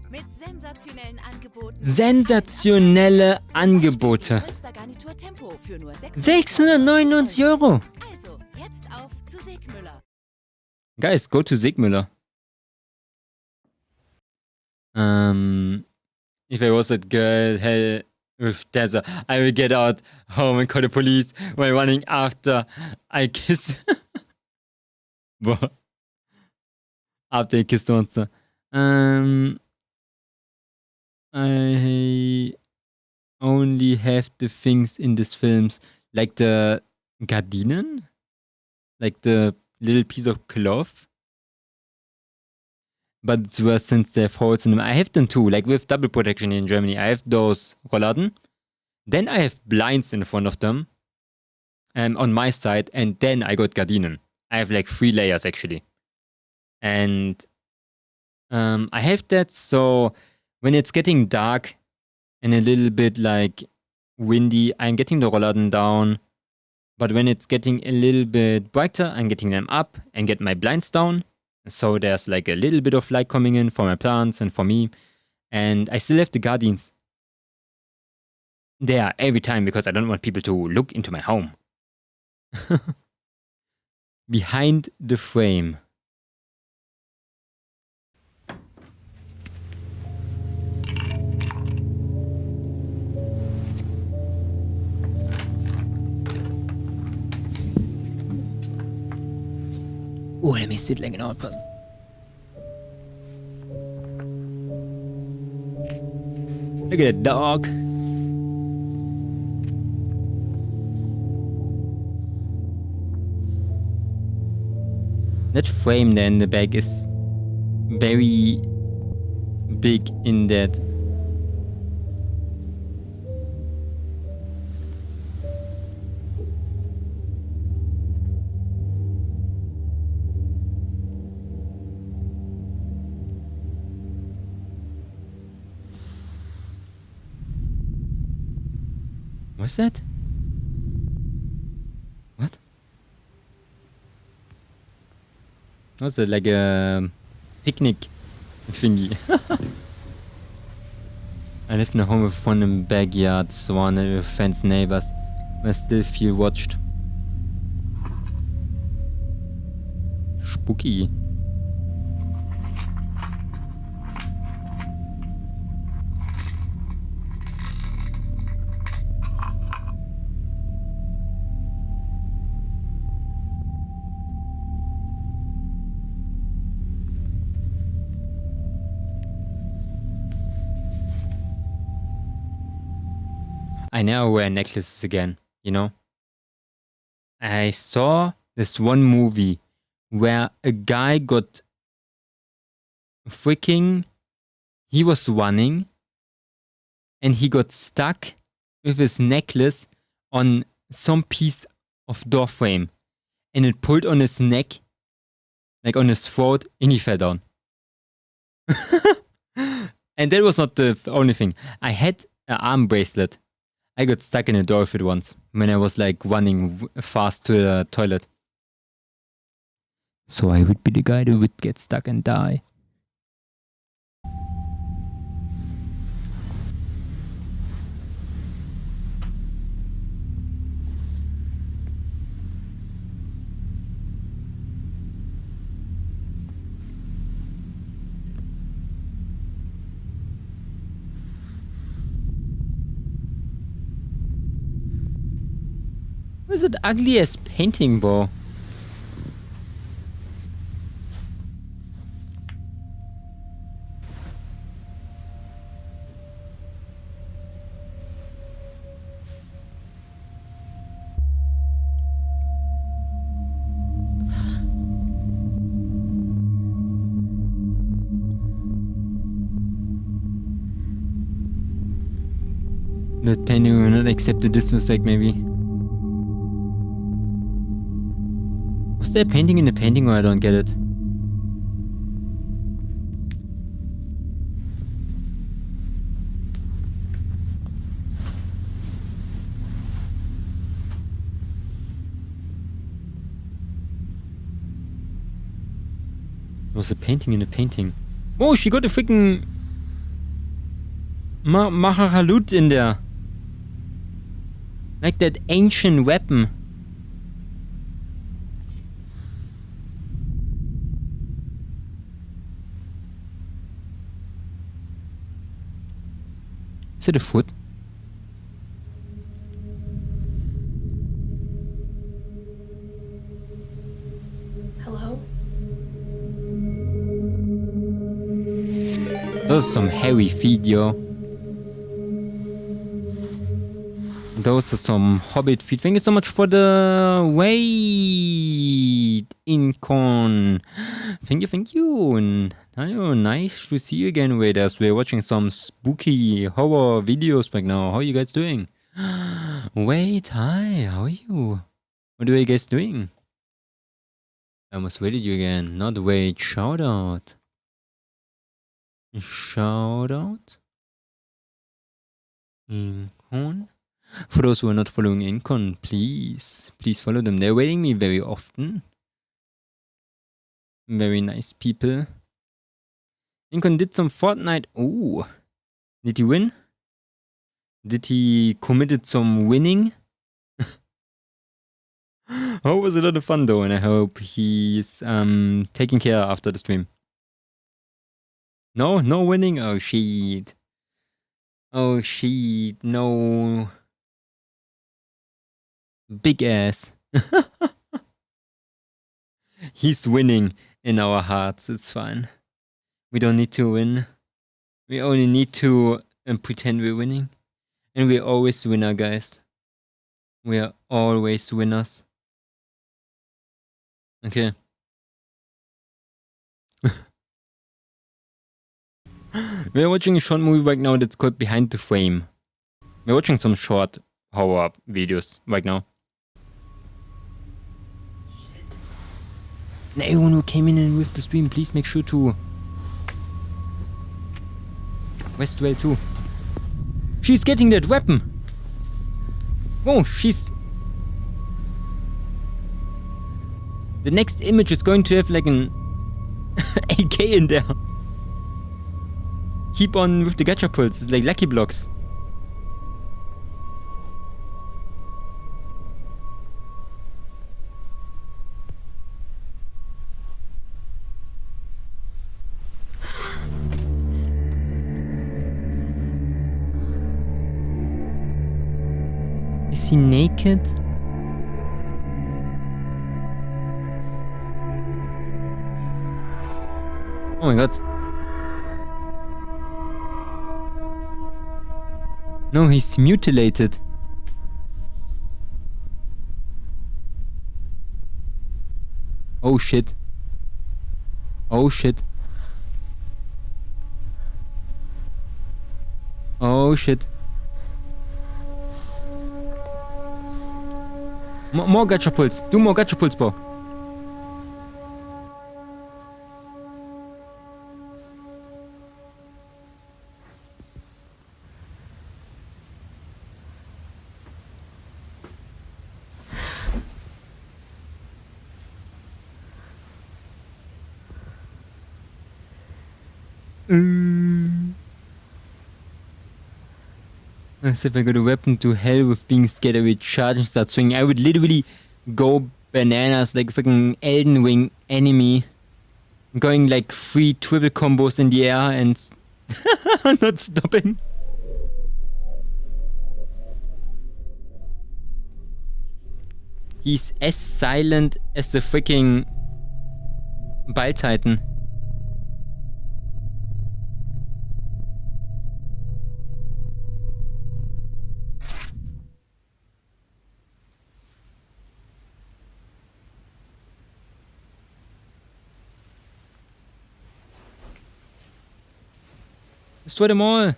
Mit sensationellen Angeboten. Sensationelle Angebote. 699 Euro! Also, jetzt auf zu Segmüller. Guys, go to Segmüller. If I was that girl, hell, with Desert, I will get out home and call the police while running after I kiss. Boah. After I kiss the monster. I only have the things in these films, like the Gardinen, like the little piece of cloth. But it's worse since they have holes in them. I have them too, like with double protection in Germany. I have those Rollladen. Then I have blinds in front of them. On my side. And then I got Gardinen. I have like 3 layers actually. And I have that so when it's getting dark and a little bit like windy, I'm getting the Rollladen down. But when it's getting a little bit brighter, I'm getting them up and get my blinds down. So there's like a little bit of light coming in for my plants and for me. And I still have the gardens there every time because I don't want people to look into my home. Behind the frame. Oh, let me sit like an old person. Look at that dog. That frame there in the back is very big in that. What's that? What? What's that, like a picnic thingy? I live in a home with fun and backyard, surrounded with fenced neighbors, but I still feel watched. Spooky. I now wear necklaces again, you know? I saw this one movie where a guy got he was running and he got stuck with his necklace on some piece of door frame and it pulled on his neck, like on his throat, and he fell down. And that was not the only thing. I had an arm bracelet. I got stuck in a door with it once when I was like running fast to the toilet. So I would be the guy that would get stuck and die. What's that ugly ass painting, bro? That painting will not accept the distance tag, maybe. Was there a painting in the painting, or I don't get it? There was a painting in the painting. Oh, she got a freaking Maharalut in there. Like that ancient weapon. Is it a foot? Hello? Those are some hairy feet, yo. Those are some hobbit feet. Thank you so much for the wait, Incon. Thank you. And hello, nice to see you again, waiters. We're watching some spooky horror videos right now. How are you guys doing? Wait, hi, how are you? What are you guys doing? I almost waited you again. Not wait, shout out. Shout out. Incon. For those who are not following Incon, please follow them. They're waiting me very often. Very nice people. Incon did some Fortnite. Oh, did he win? Did he committed some winning? Oh, it was a lot of fun though, and I hope he's taking care after the stream. No winning. Oh shit. Oh shit. No. Big ass. He's winning in our hearts. It's fine. We don't need to win. We only need to pretend we're winning. And we're always winner, guys. We are always winners. Okay. We're watching a short movie right now that's called Behind the Frame. We're watching some short horror videos right now. And everyone who came in with the stream, please make sure to Westwell too. She's getting that weapon. Oh, she's... The next image is going to have like an AK in there. Keep on with the gacha pulse. It's like Lucky Blocks. Is he naked? Oh my god. No, he's mutilated. Oh shit. Oh shit. Oh shit. More gacha pulse. Do more gacha pulse, bro. As if I got a weapon to hell with being scared, I would charge and start swinging. I would literally go bananas like a freaking Elden Ring enemy. Going like 3 triple combos in the air and not stopping. He's as silent as the freaking Ballzeiten. Destroy them all!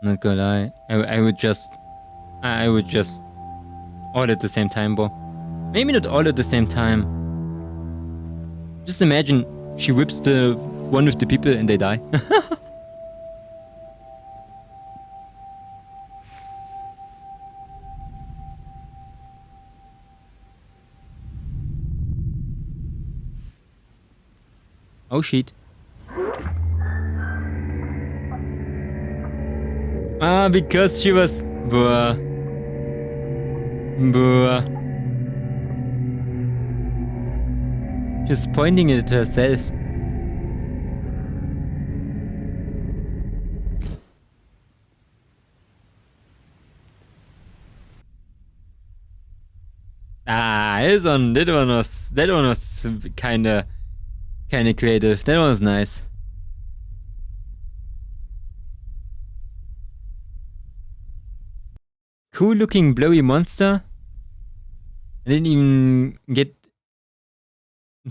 Not gonna lie, I would just all at the same time, bro. Maybe not all at the same time. Just imagine she whips the one of the people and they die. Oh shit. Ah, because she was... Bruh. Bruh. She's pointing it at herself. Ah, that one was kinda creative. That one was nice. Cool looking blowy monster. I didn't even get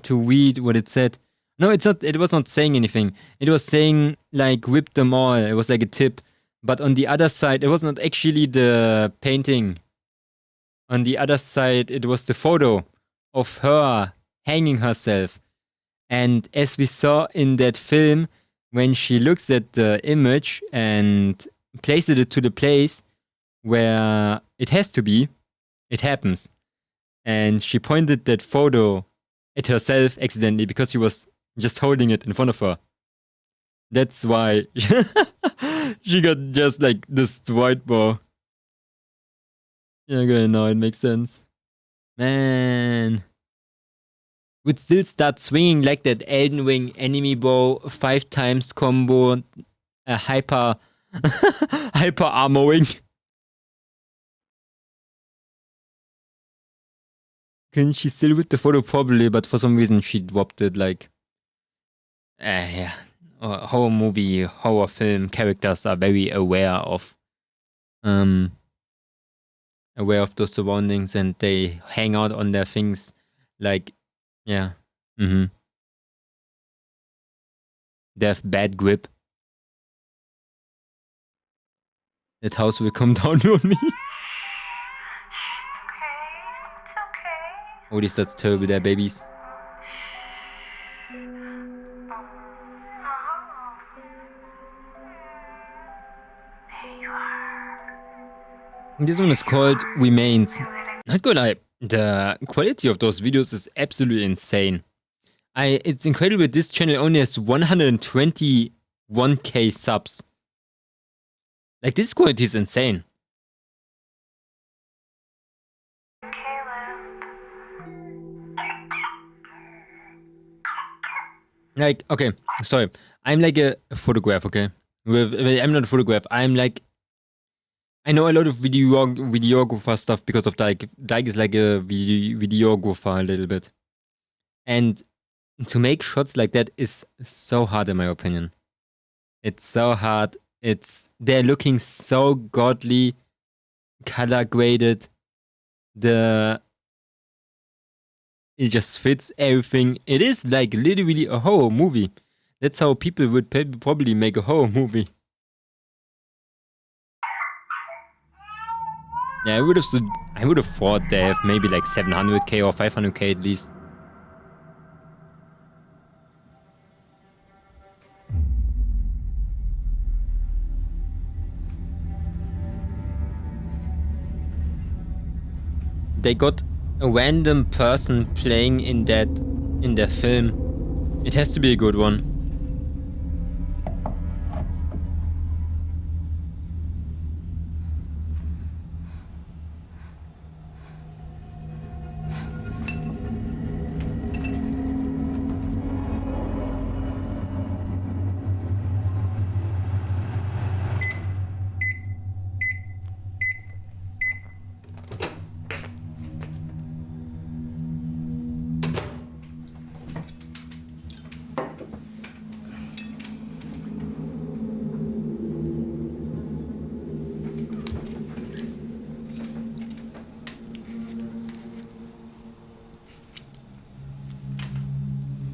to read what it said. No, it was not saying anything. It was saying like whip them all. It was like a tip. But on the other side, it was not actually the painting. On the other side, it was the photo of her hanging herself. And as we saw in that film, when she looks at the image and places it to the place where it has to be, it happens. And she pointed that photo at herself accidentally because she was just holding it in front of her. That's why she got just like destroyed, bro. Yeah, okay, no, it makes sense. Man. Would still start swinging like that Elden Ring enemy bow 5 times combo, a hyper armoring. Can she still with the photo? Probably, but for some reason she dropped it. Like, yeah, horror movie, horror film characters are very aware of those surroundings, and they hang out on their things. Like, yeah, they have bad grip. That house will come down on me. Oh, this is terrible there, babies. This one is called Remains. Not gonna lie, the quality of those videos is absolutely insane. It's incredible this channel only has 121k subs. Like, this quality is insane. Like, okay, sorry. I'm like a photograph, okay? I'm not a photograph. I'm like... I know a lot of videographer stuff because of Dyke. Dyke is like a videographer a little bit. And to make shots like that is so hard in my opinion. It's so hard. They're looking so godly, color graded. It just fits everything. It is like literally a horror movie. That's how people would probably make a horror movie. Yeah, I would have thought they have maybe like 700k or 500k at least. They got a random person playing in that in der Film. It has to be a good one.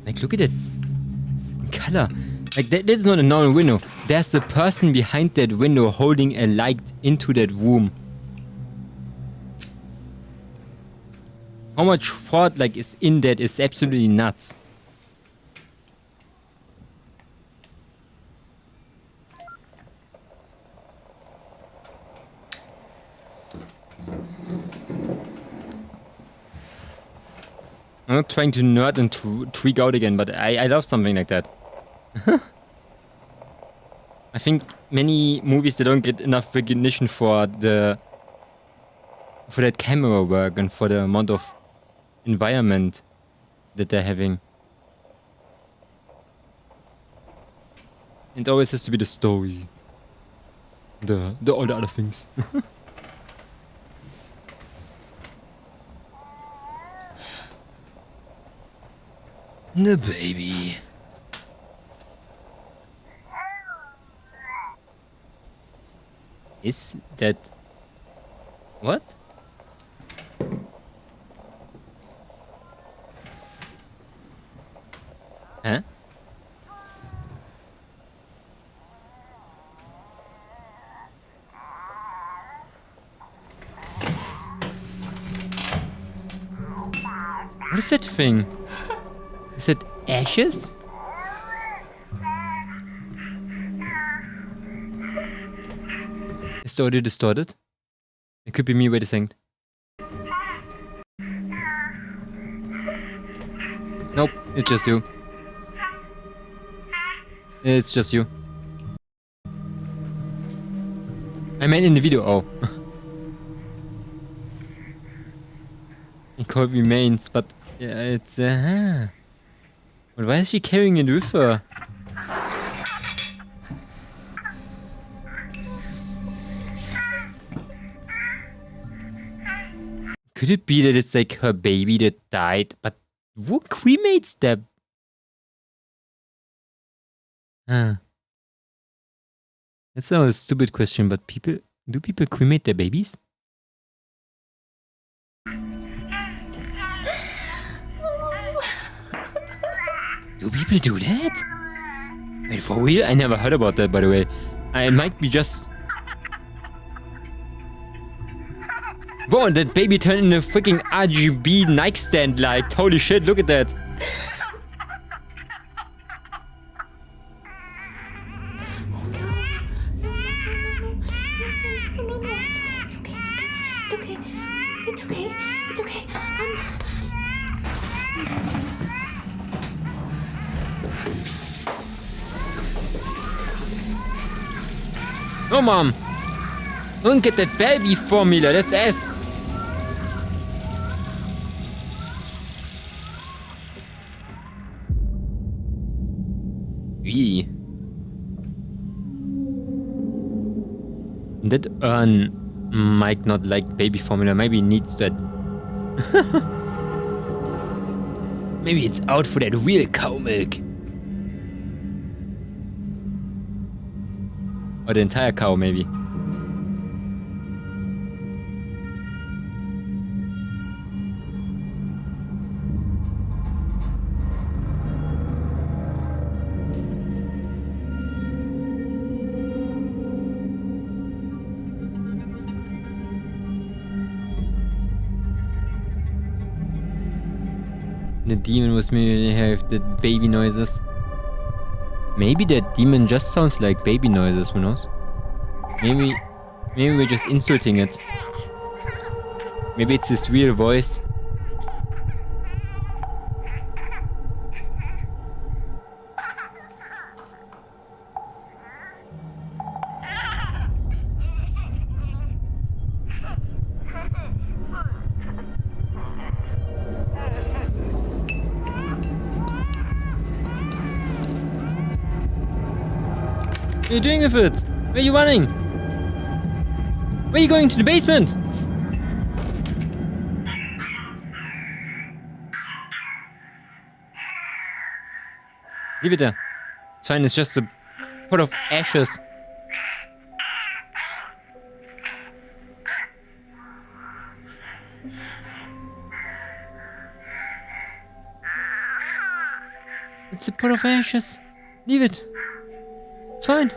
Like, look at that color. Like, that's not a normal window. There's a person behind that window holding a light into that room. How much thought, like, is in that is absolutely nuts. I'm not trying to nerd and tweak out again, but I love something like that. I think many movies, they don't get enough recognition for that camera work and for the amount of environment that they're having. It always has to be the story. All the other things. The baby. Is that... What? Huh? What is that thing? Is it ashes? Is the audio distorted? It could be me, wait a second. Nope, it's just you. It's just you. I meant in the video, oh. It called remains, but yeah, it's But why is she carrying it with her? Could it be that it's like her baby that died? But who cremates them? That's a stupid question, but do people cremate their babies? Do people do that? Wait, for real? I never heard about that, by the way. I might be just... Whoa, that baby turned into a freaking RGB nightstand light. Holy shit, look at that. It's okay. Oh, Mom! Don't get that baby formula, that's ass! Eee. That urn might not like baby formula, maybe it needs that. Maybe it's out for that real cow milk. Or the entire cow, maybe. The demon was maybe have the baby noises. Maybe that demon just sounds like baby noises, who knows? Maybe we're just inserting it. Maybe it's his real voice. are you doing with it? Where are you running? Where are you going? To the basement? Leave it there. It's fine, it's just a pot of ashes. It's a pot of ashes. Leave it. It's fine.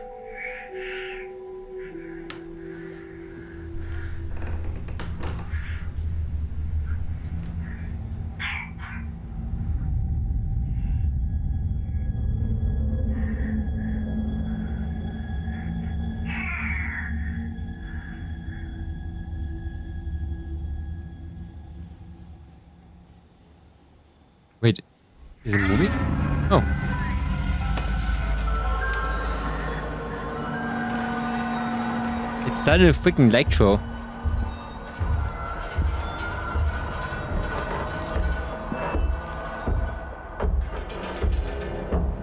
Wait, is it moving? Oh. It started a freaking light show.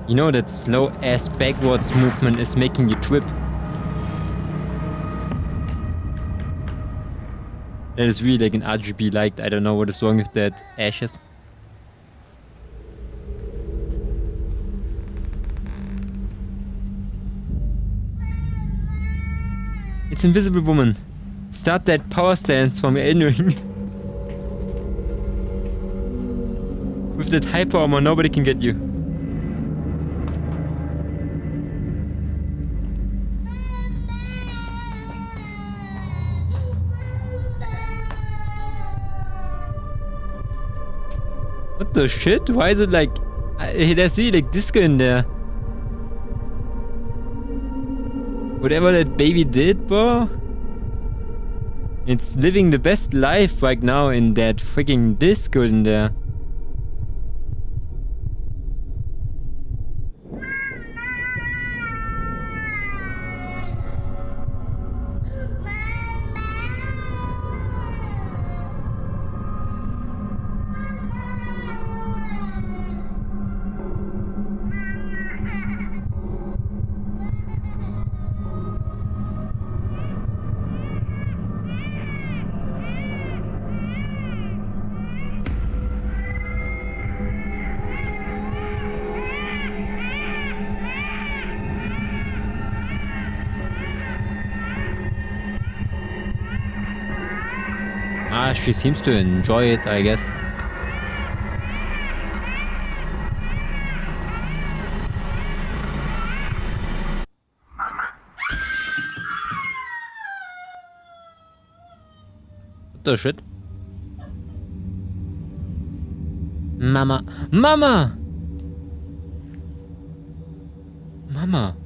You know that slow ass backwards movement is making you trip. That is really like an RGB light. I don't know what is wrong with that ashes. It's Invisible Woman. Start that power stance from Elden Ring. With that hyper armor, nobody can get you. What the shit? Why is it like... there's really like disco in there. Whatever that baby did, bro. It's living the best life right now in that freaking disco in there. Ah, she seems to enjoy it, I guess. What the shit? Mama. Mama! Mama.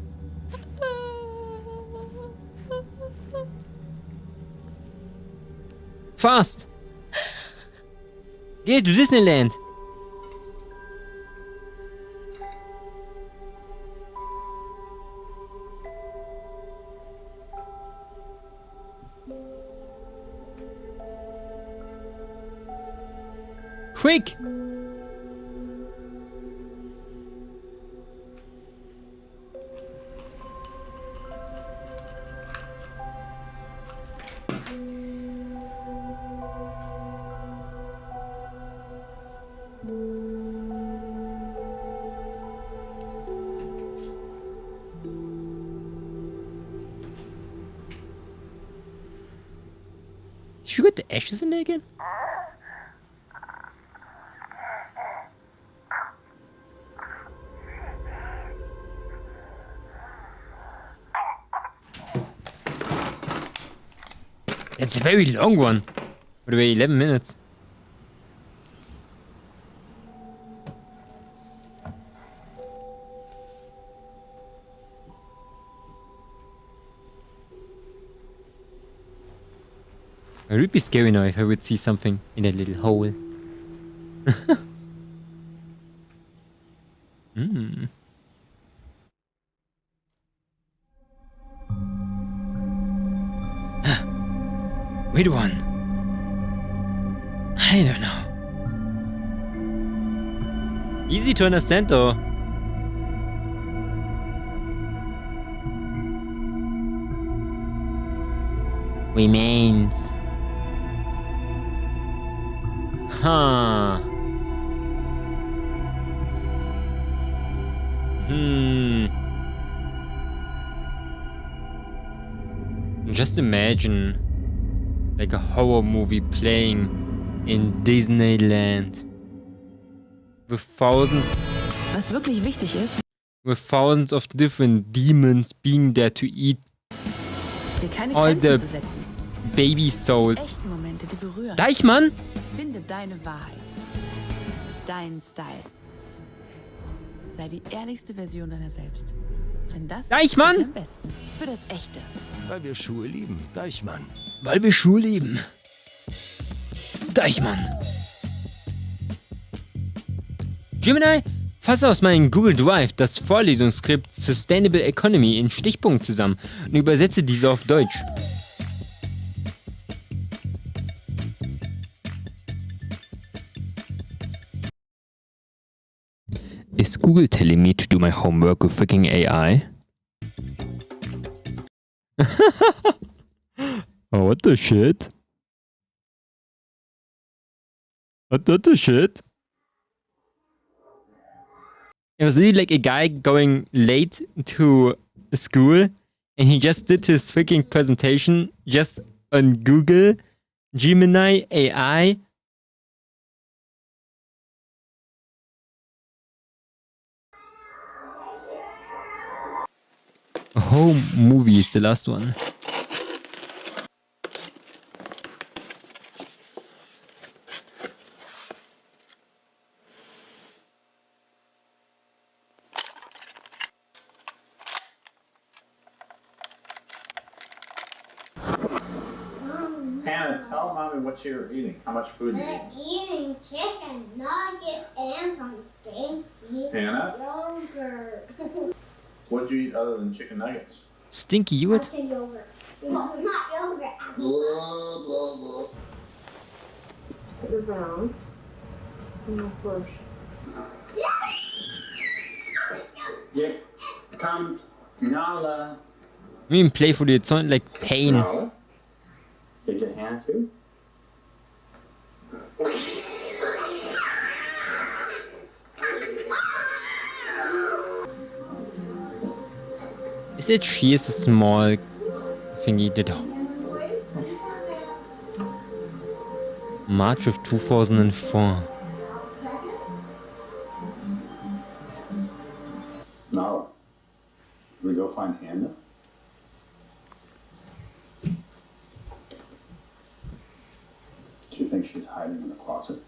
Fast! Geh to Disneyland! Quick! Did you get the ashes in there again? It's a very long one. By the way, 11 minutes. It would be scary now if I would see something in that little hole. Which one? I don't know. Easy to understand though. remains. Huh. Just imagine like a horror movie playing in Disneyland with thousands Was wirklich wichtig ist, with thousands of different demons being there to eat dir keine all Grenzen the zu setzen. baby souls. Echten Momente, die berühren. Deichmann? Finde deine Wahrheit. Dein Style. Sei die ehrlichste Version deiner selbst. Denn das Deichmann? ist am besten. Für das Echte. Weil wir Schuhe lieben, Deichmann. Weil wir Schuhe lieben. Deichmann. Gemini, fasse aus meinem Google Drive das Vorlesungsskript Sustainable Economy in Stichpunkten zusammen und übersetze diese auf Deutsch. Is Google telling me to do my homework with freaking AI? Oh, what the shit? What the shit? It was really like a guy going late to school and he just did his freaking presentation just on Google, Gemini, AI. Home movie is the last one. Hannah, tell Mommy what you're eating. How much food you're eating. Eating chicken nuggets and some stinky Hannah? yogurt. What did you eat other than chicken nuggets? Stinky yogurt? Lots of yogurt. No, not yogurt. Blah, blah, blah. Put your balance. And your first. Yeah, come, Nala. I mean, playfully, it sounded like pain. Nala? Did you hand too? Is it she is a small thingy that March of 2004. Nala, should we go find Hannah? Do you think she's hiding in the closet?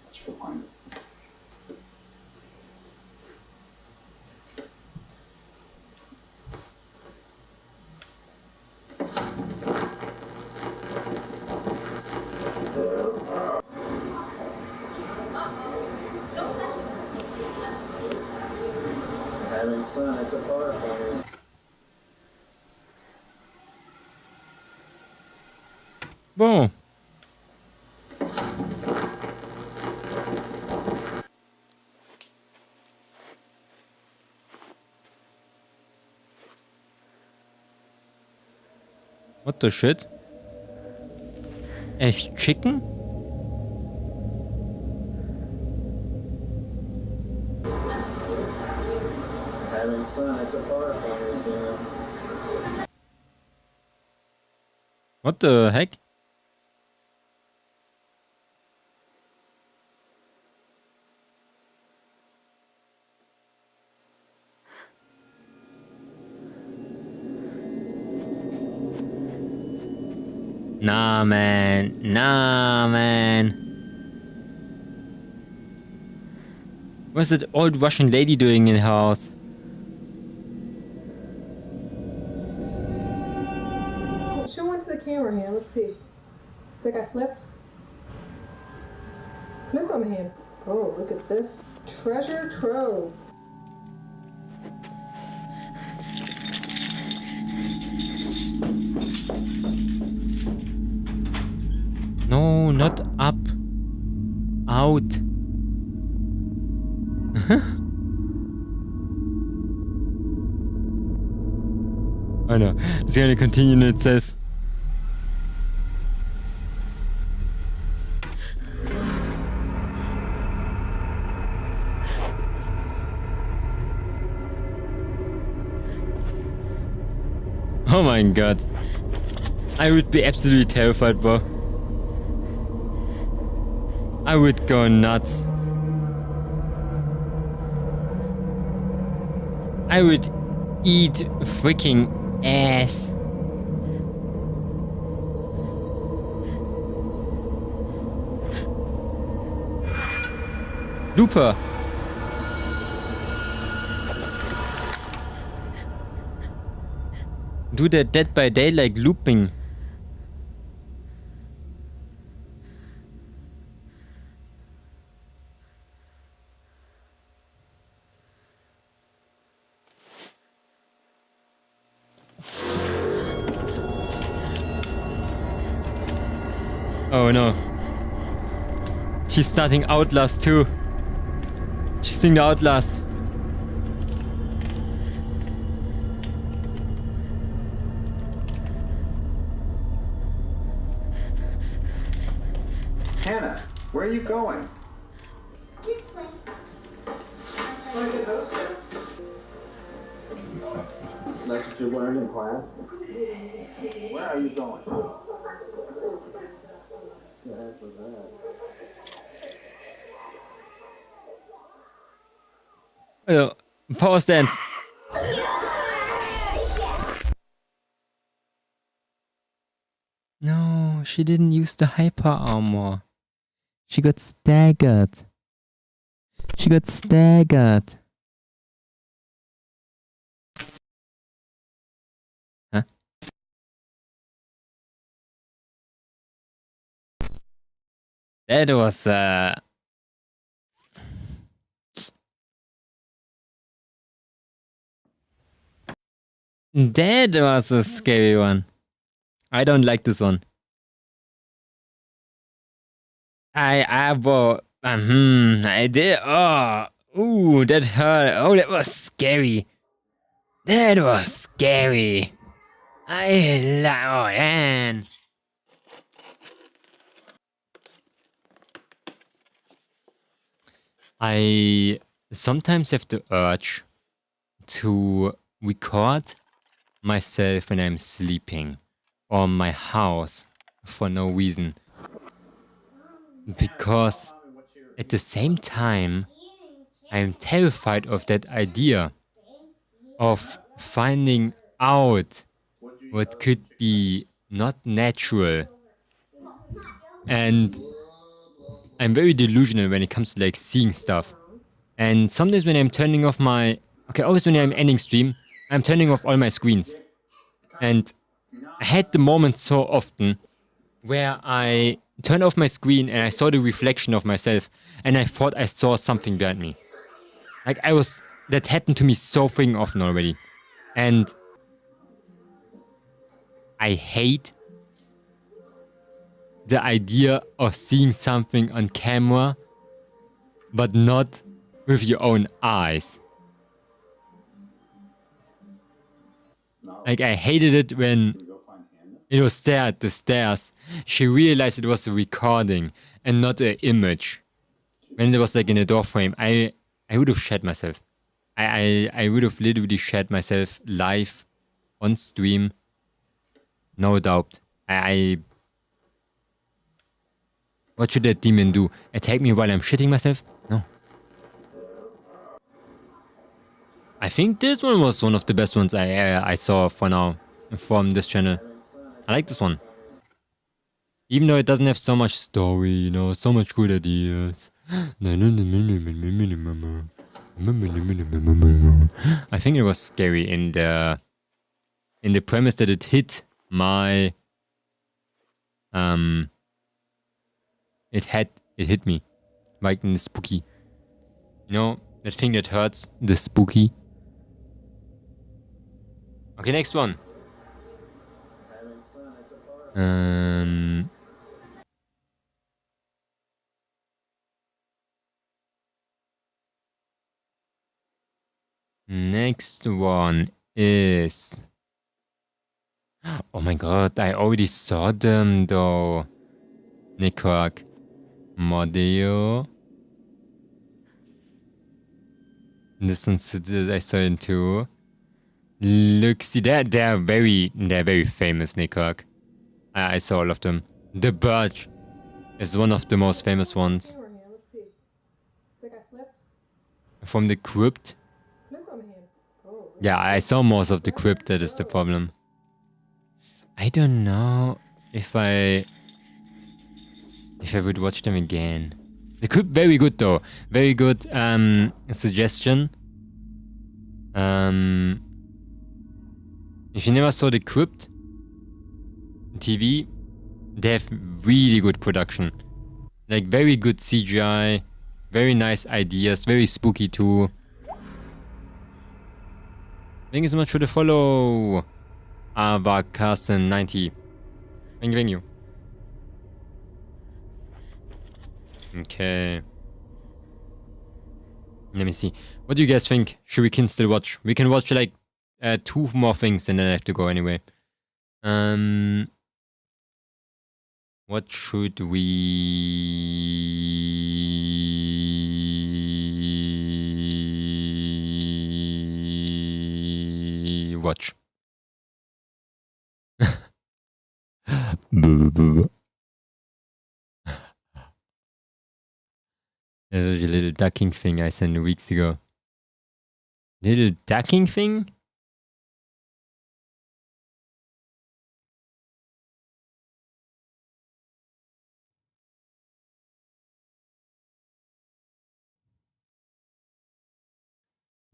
Let's go find her. Having fun at the fireplace. Bom. What the shit? Echt chicken? Having fun at the fireplace, yeah. What the heck? Nah, man. Nah, man. What's that old Russian lady doing in the house? Show one to the camera, hand. Let's see. It's like I flipped. Flip on my hand. Oh, look at this treasure trove. No, not up. Out. Oh no, it's gonna continue in itself. Oh my god. I would be absolutely terrified, bro. I would go nuts. I would eat freaking ass. Looper. Do that Dead by Daylight looping. Oh no. She's starting Outlast too. She's doing the Outlast. Hannah, where are you going? This way. That's what you learned in class? Where are you going? Oh, power stance. No, she didn't use the hyper armor. She got staggered. She got staggered. Huh? That was that was a scary one. I don't like this one. I did. Oh, ooh, that hurt. Oh, that was scary. That was scary. Oh man. I sometimes have the urge to record myself when I'm sleeping or my house for no reason. Because at the same time, I'm terrified of that idea of finding out what could be not natural. And I'm very delusional when it comes to like seeing stuff. And sometimes when I'm turning off my... Okay, always when I'm ending stream, I'm turning off all my screens. And I had the moment so often where I turned off my screen and I saw the reflection of myself and I thought I saw something behind me. Like that happened to me so freaking often already. And I hate the idea of seeing something on camera, but not with your own eyes. Like I hated it when it was there at the stairs. She realized it was a recording and not an image. When it was like in a door frame, I would have shat myself. I would have literally shat myself live on stream. No doubt. What should that demon do? Attack me while I'm shitting myself? No. I think this one was one of the best ones I saw for now from this channel. I like this one. Even though it doesn't have so much story, you know, so much good ideas. I think it was scary in the premise that it hit my it hit me like in the spooky. You know, that thing that hurts, the spooky. Okay, next one. Next one is Oh my god, I already saw them though. Nikok. Modeo. This one's, I saw it too. Look, see, they're very famous, Nikok. I saw all of them. The Birch is one of the most famous ones. Let's see. It's like I flipped. From the crypt. Flip on my hand. Oh. Yeah, I saw most of the crypt, that is the problem. I don't know if I would watch them again. The crypt, very good though. Very good suggestion. If you never saw the crypt TV, they have really good production. Like very good CGI, very nice ideas, very spooky too. Thank you so much for the follow, Carson90. Thank you. Okay. Let me see. What do you guys think? Should we still watch? We can watch like 2 more things and then I have to go anyway. What should we watch? There's a little ducking thing I sent weeks ago. Little ducking thing?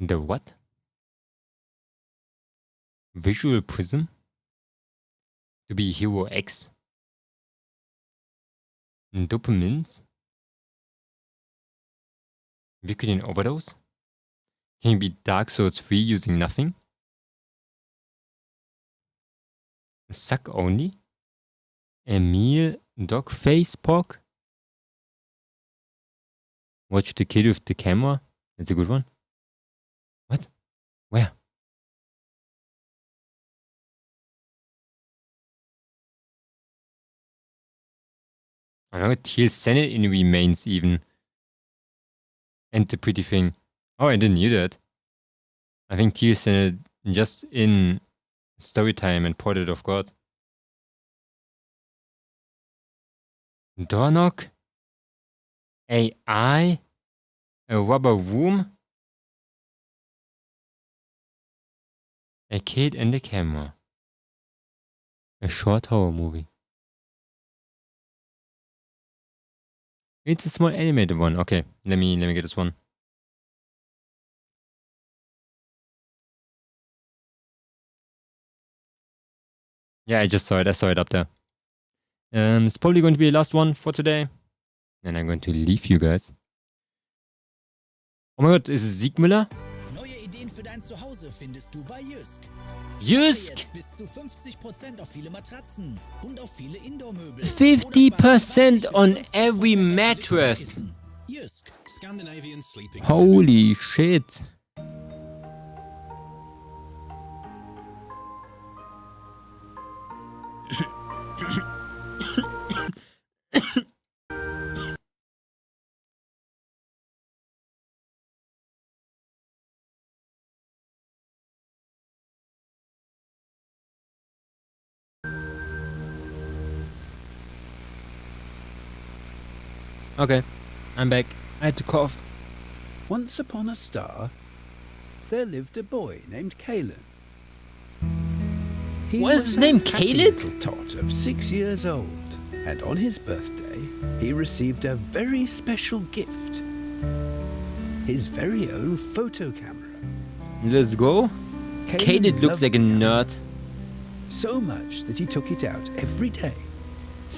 The what? Visual prism? To be Hero X? Dopamines? Vicodin overdose? Can you beat Dark Souls 3 using nothing? Suck only? Emil Dogface Pork? Watch the kid with the camera? That's a good one. What? Where? I know Teal Senate in Remains even. And the pretty thing. Oh, I didn't knew that. I think Teal Senate just in Storytime and Portrait of God. Doorknock? AI? A rubber room? A kid and a camera. A short horror movie. It's a small animated one. Okay, let me get this one. Yeah, I just saw it. I saw it up there. It's probably going to be the last one for today. Then I'm going to leave you guys. Oh my god, is es Siegmüller? Neue Ideen für dein Zuhause findest du bei Jysk. Jysk! Bis zu 50% auf viele Matratzen und auf viele Indoor-Möbel. 50% on every mattress. Jysk. Scandinavian sleeping. Holy shit. Okay, I'm back. I had to cough. Once upon a star, there lived a boy named Caleb. He What is his name, a happy Caleb? little tot of 6 years old, and on his birthday, he received a very special gift. His very own photo camera. Let's go. Caleb looks like a nerd. So much that he took it out every day,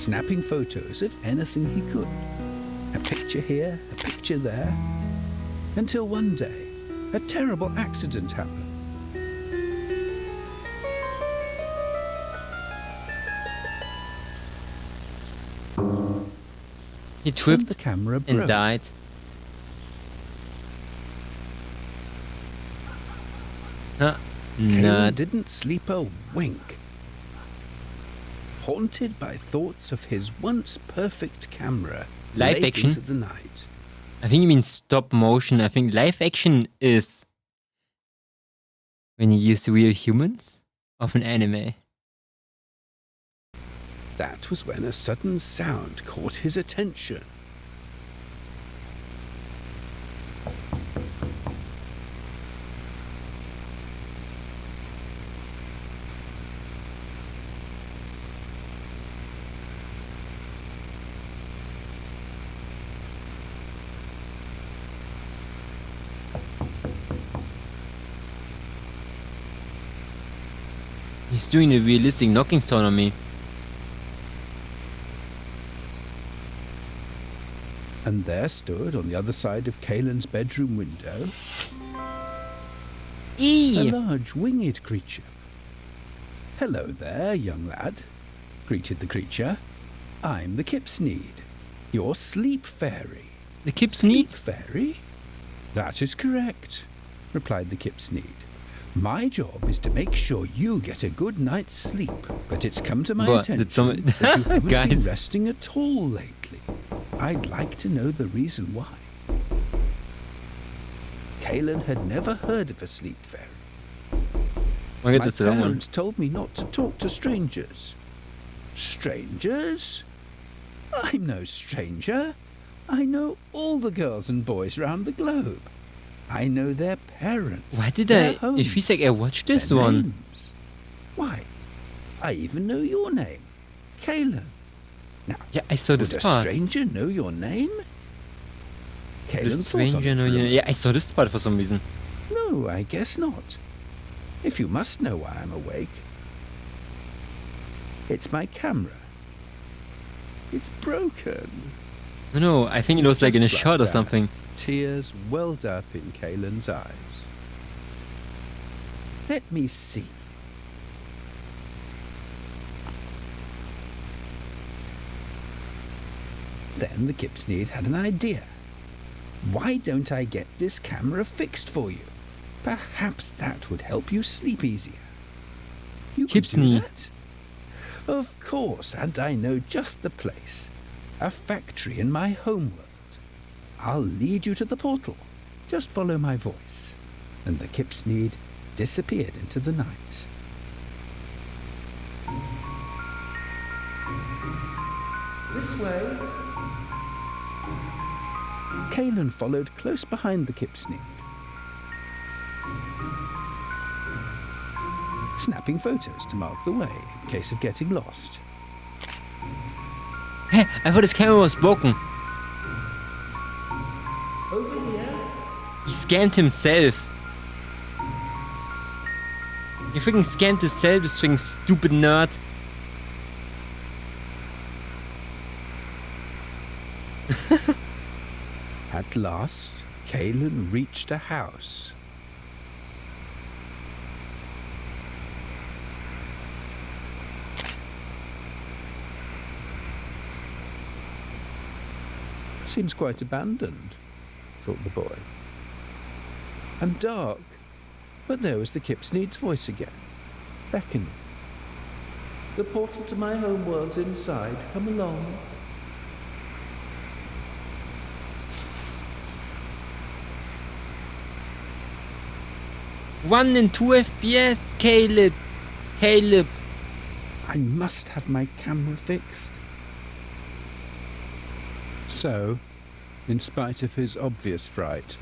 snapping photos of anything he could. A picture here, a picture there. Until one day, a terrible accident happened. He tripped the camera and broke. died. Caleb Nerd. didn't sleep a wink. haunted by thoughts of his once perfect camera. Live late action? into the night. I think you mean stop motion. I think live action is when you use real humans of an anime. That was when a sudden sound caught his attention. He's doing a realistic knocking sound on me. And there stood on the other side of Kaelin's bedroom window a large winged creature. "Hello there, young lad," greeted the creature. "I'm the Kipsneed, your sleep fairy." The Kipsneed? Sleep fairy? "That is correct," replied the Kipsneed. "My job is to make sure you get a good night's sleep, but it's come to my attention that you haven't been resting at all lately. I'd like to know the reason why." Kaelin had never heard of a sleep fairy. "My parents told me not to talk to strangers." "Strangers? I'm no stranger. I know all the girls and boys round the globe. I know their parents. Why did I? It feels like I watched this one. Names. Why, I even know your name, Kaelin. Now, yeah, I saw this part. Would a stranger know your name? The stranger know your name. Yeah, I saw this part for some reason. No, I guess not. If you must know why I'm awake, it's my camera. It's broken. No, I think it was like in a shot or something. Tears welled up in Kaelin's eyes. "Let me see." Then the Kipsneed had an idea. "Why don't I get this camera fixed for you? Perhaps that would help you sleep easier." "You could do that?" "Of course, and I know just the place. A factory in my homeworld. I'll lead you to the portal. Just follow my voice." And the Kipsneed disappeared into the night. "This way." Kaelin followed close behind the Kipsneed, snapping photos to mark the way in case of getting lost. Hey, I thought his camera was broken. Over here. He scanned himself. He freaking scanned himself, this freaking stupid nerd. At last, Kaelin reached a house. Seems quite abandoned, thought the boy. And dark. But there was the Kipsneed's voice again, beckoning. "The portal to my homeworld's inside. Come along." One and 2 FPS, Caleb. Caleb. I must have my camera fixed. So, in spite of his obvious fright,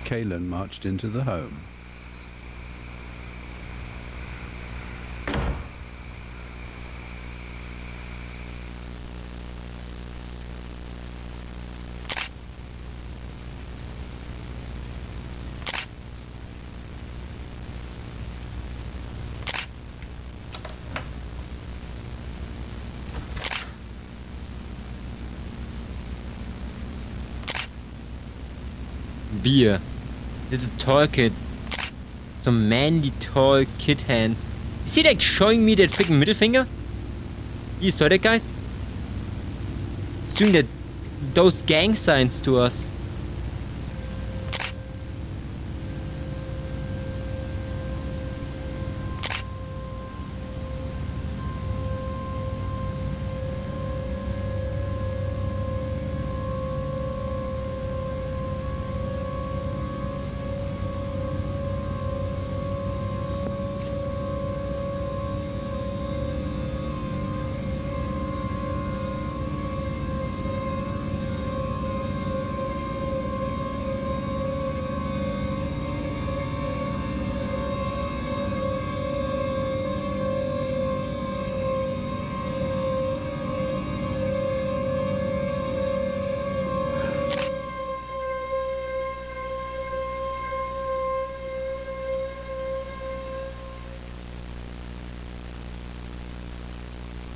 Kaelin marched into the home. Beer. This is a tall kid. Some manly tall kid hands. Is he like showing me that freaking middle finger? You saw that, guys? He's doing those gang signs to us.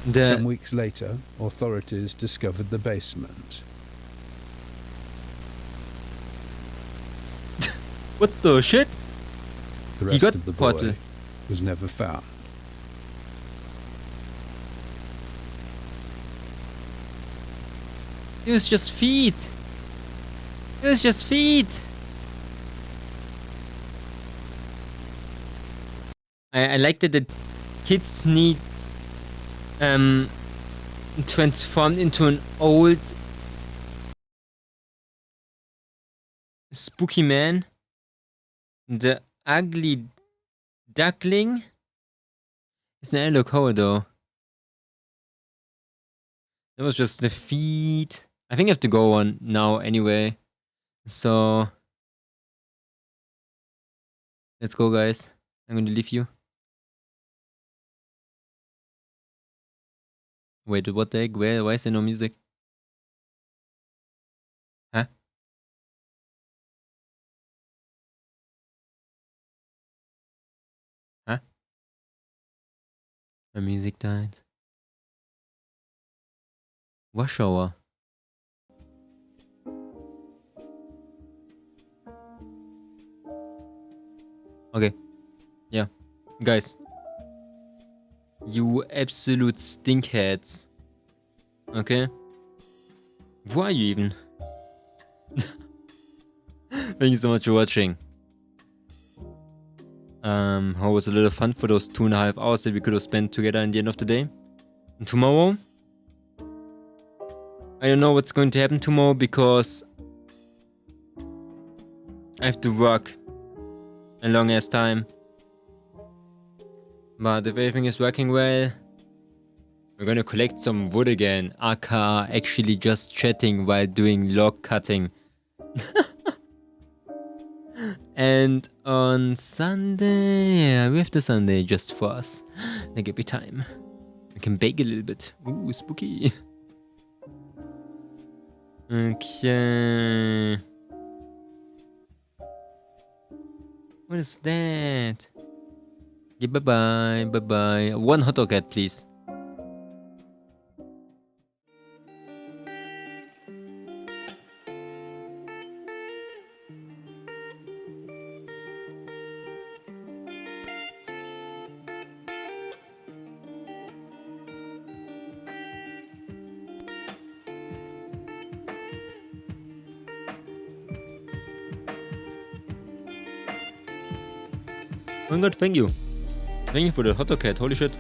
Some weeks later, authorities discovered the basement. What the shit? The He rest got of the portal. boy was never found. It was just feet. It was just feet. I like that the kids need transformed into an old spooky man. The ugly duckling is an yellow coat though. That was just the feet. I think I have to go on now anyway. So let's go, guys. I'm going to leave you. Wait, what the heck? Why is there no music? Huh? Huh? My music died. Wash hour. Okay. Yeah. Guys. You absolute stinkheads. Okay? Who are you even? Thank you so much for watching. Hope it was a little fun for those 2.5 hours that we could have spent together in the end of the day. And tomorrow, I don't know what's going to happen tomorrow because I have to work a long ass time. But if everything is working well, we're gonna collect some wood again, aka actually just chatting while doing log cutting. And on Sunday, yeah, we have the Sunday just for us. Like every time. We can bake a little bit. Ooh, spooky. Okay. What is that? Yeah, bye-bye, bye-bye. One hot dog cat, please. Oh my god, thank you. Thank you for the hot dog cat, holy shit.